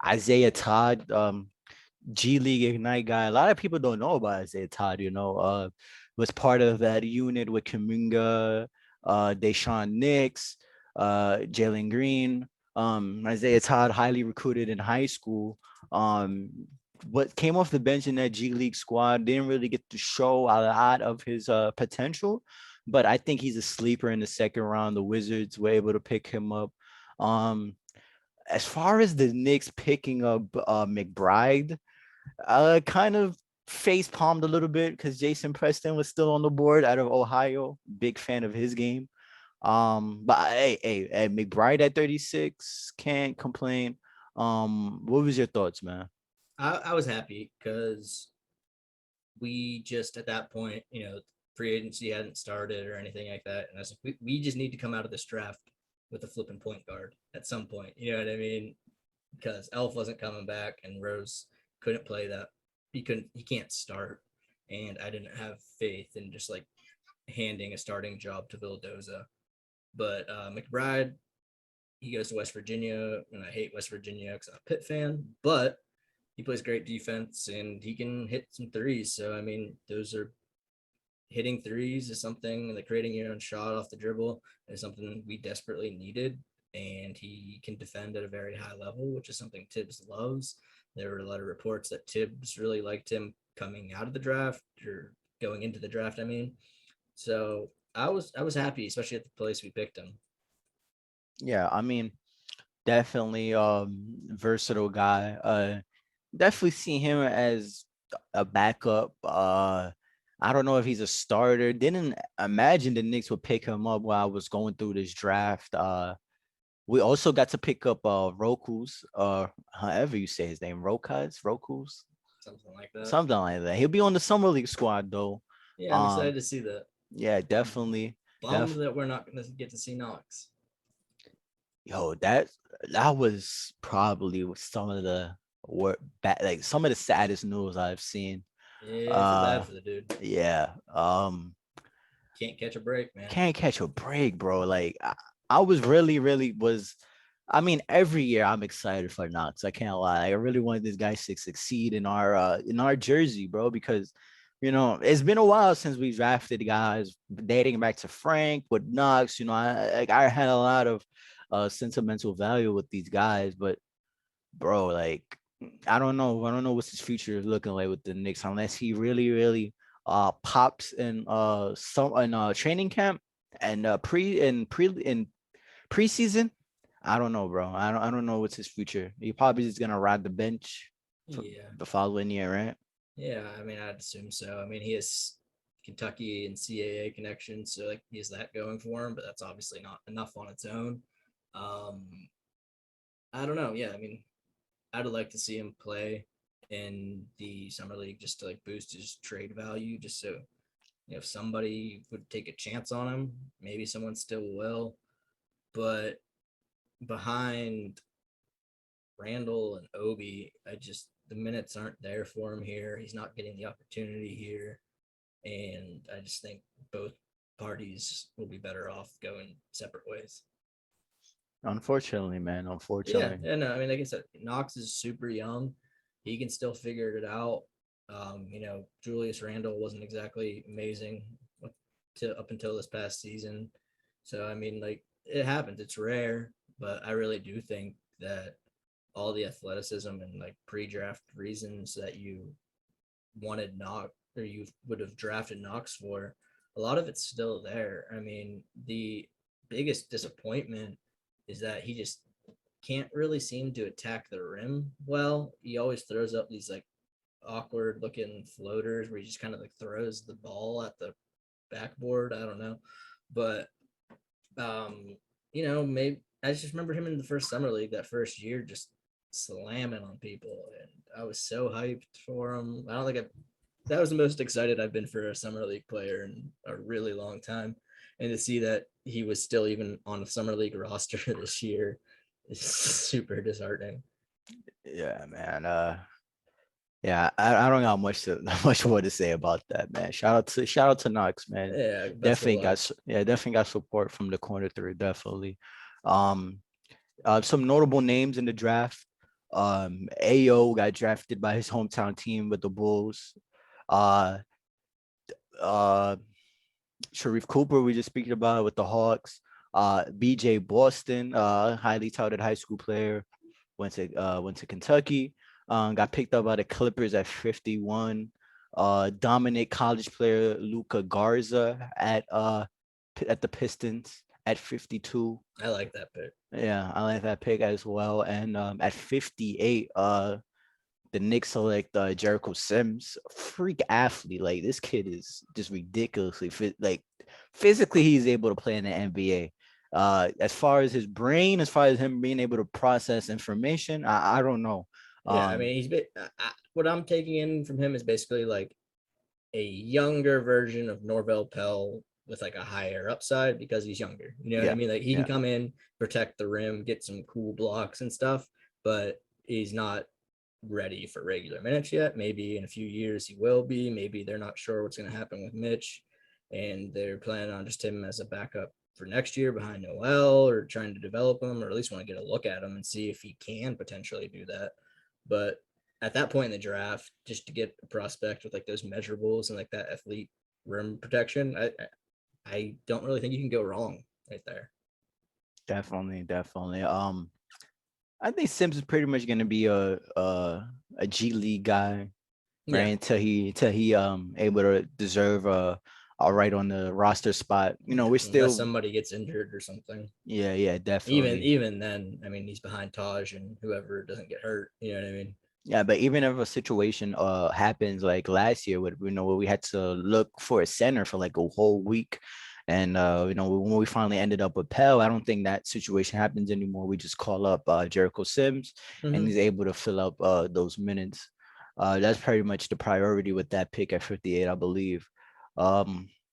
Isaiah Todd, G League Ignite guy. A lot of people don't know about Isaiah Todd, was part of that unit with Kaminga, Deshaun Nix, Jalen Green. Isaiah Todd, highly recruited in high school. What came off the bench in that G League squad didn't really get to show a lot of his potential, but I think he's a sleeper in the second round. The Wizards were able to pick him up. As far as the Knicks picking up McBride, kind of face palmed a little bit because Jason Preston was still on the board out of Ohio. Big fan of his game. But hey, McBride at 36, can't complain. What was your thoughts, man? I was happy because we just at that point, free agency hadn't started or anything like that. And I was like, we just need to come out of this draft with a flipping point guard at some point. You know what I mean? Because Elf wasn't coming back and Rose couldn't play that. He can't start. And I didn't have faith in just like handing a starting job to Vildoza. But McBride, he goes to West Virginia, and I hate West Virginia because I'm a Pitt fan, but he plays great defense and he can hit some threes. So I mean, those are hitting threes is something, like creating your own shot off the dribble is something we desperately needed. And he can defend at a very high level, which is something Tibbs loves. There were a lot of reports that Tibbs really liked him coming out of the draft or going into the draft. I mean, so I was happy, especially at the place we picked him. Yeah, I mean, definitely versatile guy. Definitely see him as a backup. I don't know if he's a starter. Didn't imagine the Knicks would pick him up while I was going through this draft. We also got to pick up Roku's, however you say his name, Roku's, Something like that. something like that. He'll be on the summer league squad though. Yeah, I'm excited to see that. Yeah, definitely. Bummed that we're not going to get to see Knox. Yo, that was probably some of the like some of the saddest news I've seen. Yeah, I feel bad for the dude. Yeah. Can't catch a break, man. Can't catch a break, bro. Like I was really was. I mean, every year I'm excited for Knox. I can't lie. I really wanted this guy to succeed in our jersey, bro, because it's been a while since we drafted guys dating back to Frank with Knox. I had a lot of sentimental value with these guys, but bro, like I don't know. I don't know what's his future looking like with the Knicks unless he really pops in some in training camp and in preseason. I don't know, bro. I don't know what's his future. He probably just gonna ride the bench for Yeah. the following year, right? Yeah, I mean, I'd assume so. I mean, he has Kentucky and CAA connections, so like he has that going for him, but that's obviously not enough on its own. Um, I don't know. Yeah, I mean, I'd like to see him play in the summer league just to like boost his trade value, just so if somebody would take a chance on him, maybe someone still will. But behind Randall and Obi, the minutes aren't there for him here. He's not getting the opportunity here. And I just think both parties will be better off going separate ways. Unfortunately, man. Unfortunately. Yeah, no, I mean, like I said, Knox is super young. He can still figure it out. Julius Randle wasn't exactly amazing up until this past season. So, I mean, like, it happens. It's rare, but I really do think that all the athleticism and like pre-draft reasons that you wanted or you would have drafted Knox for, a lot of it's still there. I mean, the biggest disappointment is that he just can't really seem to attack the rim well. He always throws up these like awkward looking floaters where he just kind of like throws the ball at the backboard. I don't know. But maybe I just remember him in the first summer league that first year just slamming on people, and I was so hyped for him. I don't think that was the most excited I've been for a summer league player in a really long time. And to see that he was still even on a summer league roster this year is super disheartening. Yeah, man. Yeah, I don't got much more to say about that, man. Shout out to Knox, man. Yeah, Definitely got support from the corner three, definitely. Um, some notable names in the draft. Ayo got drafted by his hometown team with the Bulls. Uh, uh, Sharif Cooper, we just speaking about with the Hawks. BJ Boston, highly touted high school player, went to Kentucky. Got picked up by the Clippers at 51. Dominant college player Luca Garza at the Pistons at 52. I like that pick. Yeah, I like that pick as well. And at 58, the Knicks select Jericho Sims, freak athlete. Like this kid is just ridiculously fit. Like physically, he's able to play in the NBA. As far as his brain, as far as him being able to process information, I don't know. Yeah, I mean, what I'm taking in from him is basically like a younger version of Norvell Pell with like a higher upside because he's younger. You know what I mean? Like he can come in, protect the rim, get some cool blocks and stuff, but he's not ready for regular minutes yet. Maybe in a few years he will be. Maybe they're not sure what's going to happen with Mitch, and they're planning on just him as a backup for next year behind Noel, or trying to develop him, or at least want to get a look at him and see if he can potentially do that. But at that point in the draft, just to get a prospect with like those measurables and like that athlete rim protection, I don't really think you can go wrong right there. Definitely. I think Sims is pretty much gonna be a G League guy, right? Yeah. Until he able to deserve a right on the roster spot. You know, we're still Unless somebody gets injured or something. yeah, definitely. Even then, I mean, he's behind Taj and whoever doesn't get hurt. You know what I mean? Yeah, but even if a situation happens like last year, where we had to look for a center for like a whole week, and when we finally ended up with Pell, I don't think that situation happens anymore. We just call up Jericho Sims, and he's able to fill up those minutes. That's pretty much the priority with that pick at 58, I believe.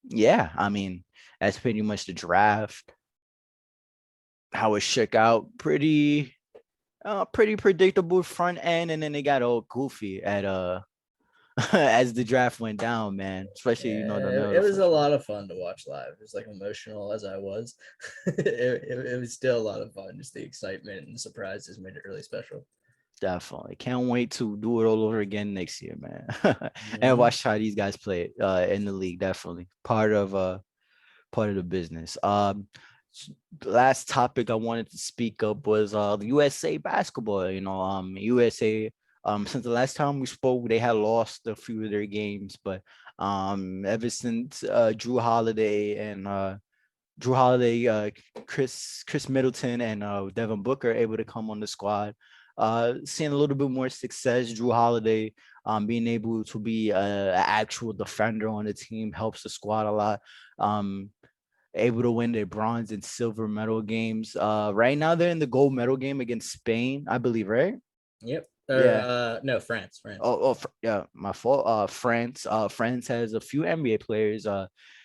Yeah, I mean that's pretty much the draft. How it shook out, pretty predictable front end, and then they got all goofy at as the draft went down, man. Especially the middle of It the was a first lot of fun to watch live. It was like emotional as I was. It was still a lot of fun. Just the excitement and the surprises made it really special. Definitely can't wait to do it all over again next year, man. And watch how these guys play in the league. Definitely part of the business. Last topic I wanted to speak up was the USA basketball. USA. Since the last time we spoke, they had lost a few of their games, but ever since Drew Holiday, Chris Middleton, and Devin Booker able to come on the squad, seeing a little bit more success. Drew Holiday being able to be an actual defender on the team helps the squad a lot. Able to win their bronze and silver medal games. Right now they're in the gold medal game against Spain, I believe, right? Yep. No, France. Yeah, my fault. France has a few NBA players.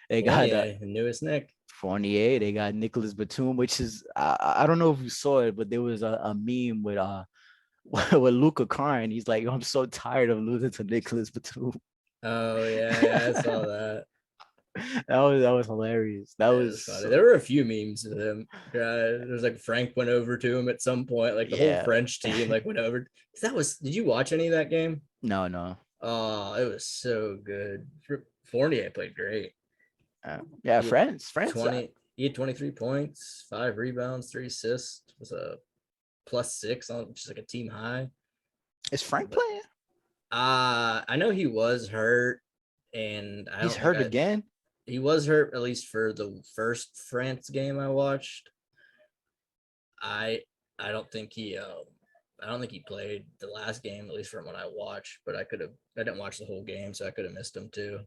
They got Fournier, the newest Nick. Fournier. They got Nicholas Batum, which is I don't know if you saw it, but there was a meme with with Luca crying. He's like, I'm so tired of losing to Nicholas Batum. Oh yeah, I saw that. That was hilarious. That was funny. There were a few memes of him. There's like Frank went over to him at some point. Like the whole French team like went over. Did you watch any of that game? No. Oh, it was so good. Fournier played great. France. 20. He had 23 points, 5 rebounds, 3 assists. It was a +6 on just like a team high. Is Frank playing? I know he was hurt. and I He's don't think hurt again. he was hurt at least for the first France game I watched. I I don't think he played the last game, at least from what I watched, but I didn't watch the whole game, so I could have missed him too.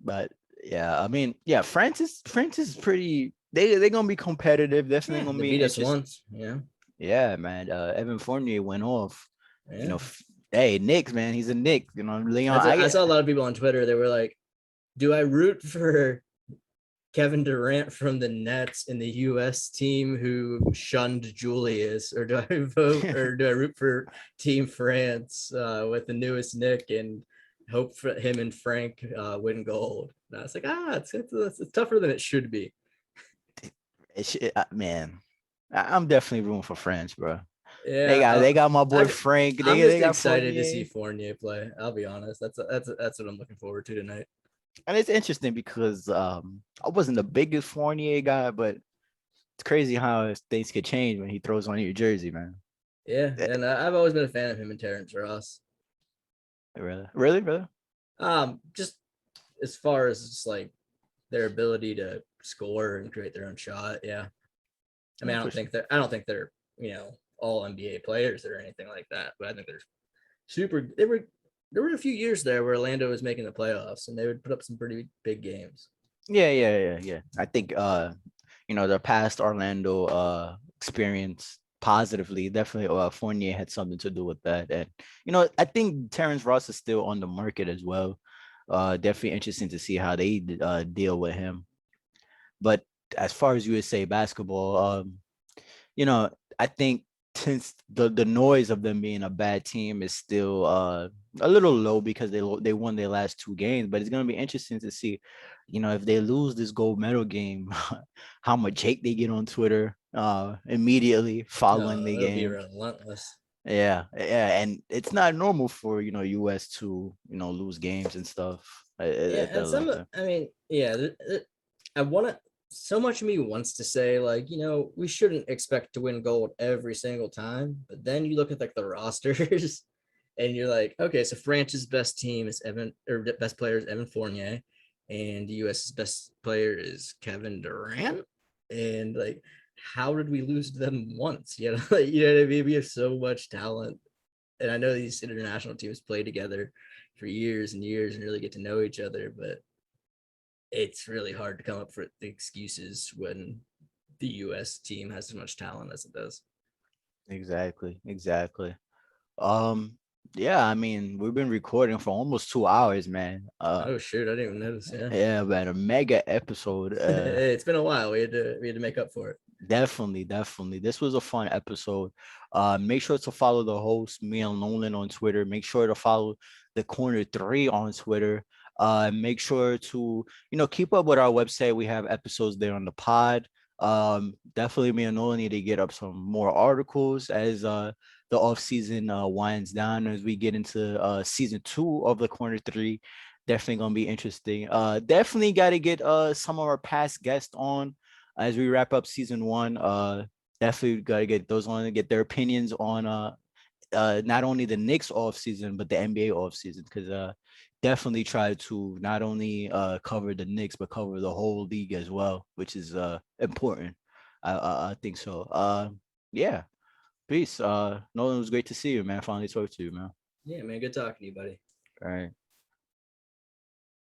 But yeah, I mean, yeah, France is pretty. They're gonna be competitive. Definitely Yeah, gonna they be beat us interesting. once. Yeah. Yeah, man. Evan Fournier went off. Yeah. You know, hey, Knicks, man. He's a Knick. You know, Leon. I saw a lot of people on Twitter. They were like, "Do I root for Kevin Durant from the Nets in the U.S. team who shunned Julius, or do I vote, or do I root for Team France with the newest Nick and hope for him and Frank win gold?" And I was like, it's tougher than it should be. Man, I'm definitely rooting for France, bro. Yeah, They got my boy Frank. I'm They just got excited to Fournier. see Fournier play. I'll be honest. That's what I'm looking forward to tonight. And it's interesting because I wasn't the biggest Fournier guy, but it's crazy how things could change when he throws on your jersey, man. Yeah, and I've always been a fan of him and Terrence Ross. Really. Just as far as just like their ability to score and create their own shot. Yeah. I mean, I don't think they're, all NBA players or anything like that, but I think they're super. There were a few years there where Orlando was making the playoffs and they would put up some pretty big games. Yeah. I think the past Orlando experience positively, definitely Fournier had something to do with that. And I think Terrence Ross is still on the market as well. Definitely interesting to see how they deal with him. But as far as USA basketball, I think since the noise of them being a bad team is still a little low because they won their last two games, but it's gonna be interesting to see, if they lose this gold medal game, how much hate they get on Twitter immediately following the It'll be game. relentless. Yeah, and it's not normal for US to lose games and stuff. Yeah, and Like that. I mean, yeah, I want to. So much of me wants to say like, we shouldn't expect to win gold every single time, but then you look at like the rosters, and you're like, okay, so France's best team is best player is Evan Fournier, and the US's best player is Kevin Durant, and like, how did we lose to them once? You know what I mean? We have so much talent, and I know these international teams play together for years and years and really get to know each other, but it's really hard to come up with the excuses when the US team has as much talent as it does. Exactly. Um, yeah, I mean, we've been recording for almost 2 hours, man. Oh shoot, I didn't even notice. Yeah. Yeah, man, a mega episode. It's been a while. We had to make up for it. Definitely. This was a fun episode. Make sure to follow the host, me and Nolan on Twitter. Make sure to follow the Corner 3 on Twitter. Make sure to, keep up with our website. We have episodes there on the pod. Definitely me and Nolan need to get up some more articles as the off season winds down as we get into season 2 of the Corner 3. Definitely gonna be interesting. Definitely got to get some of our past guests on as we wrap up season 1. Definitely got to get those on and get their opinions on not only the Knicks off season but the NBA off season, because definitely try to not only cover the Knicks but cover the whole league as well, which is important. I think so. Yeah. Peace. Nolan, it was great to see you, man. Finally talk to you, man. Yeah, man. Good talking to you, buddy. All right.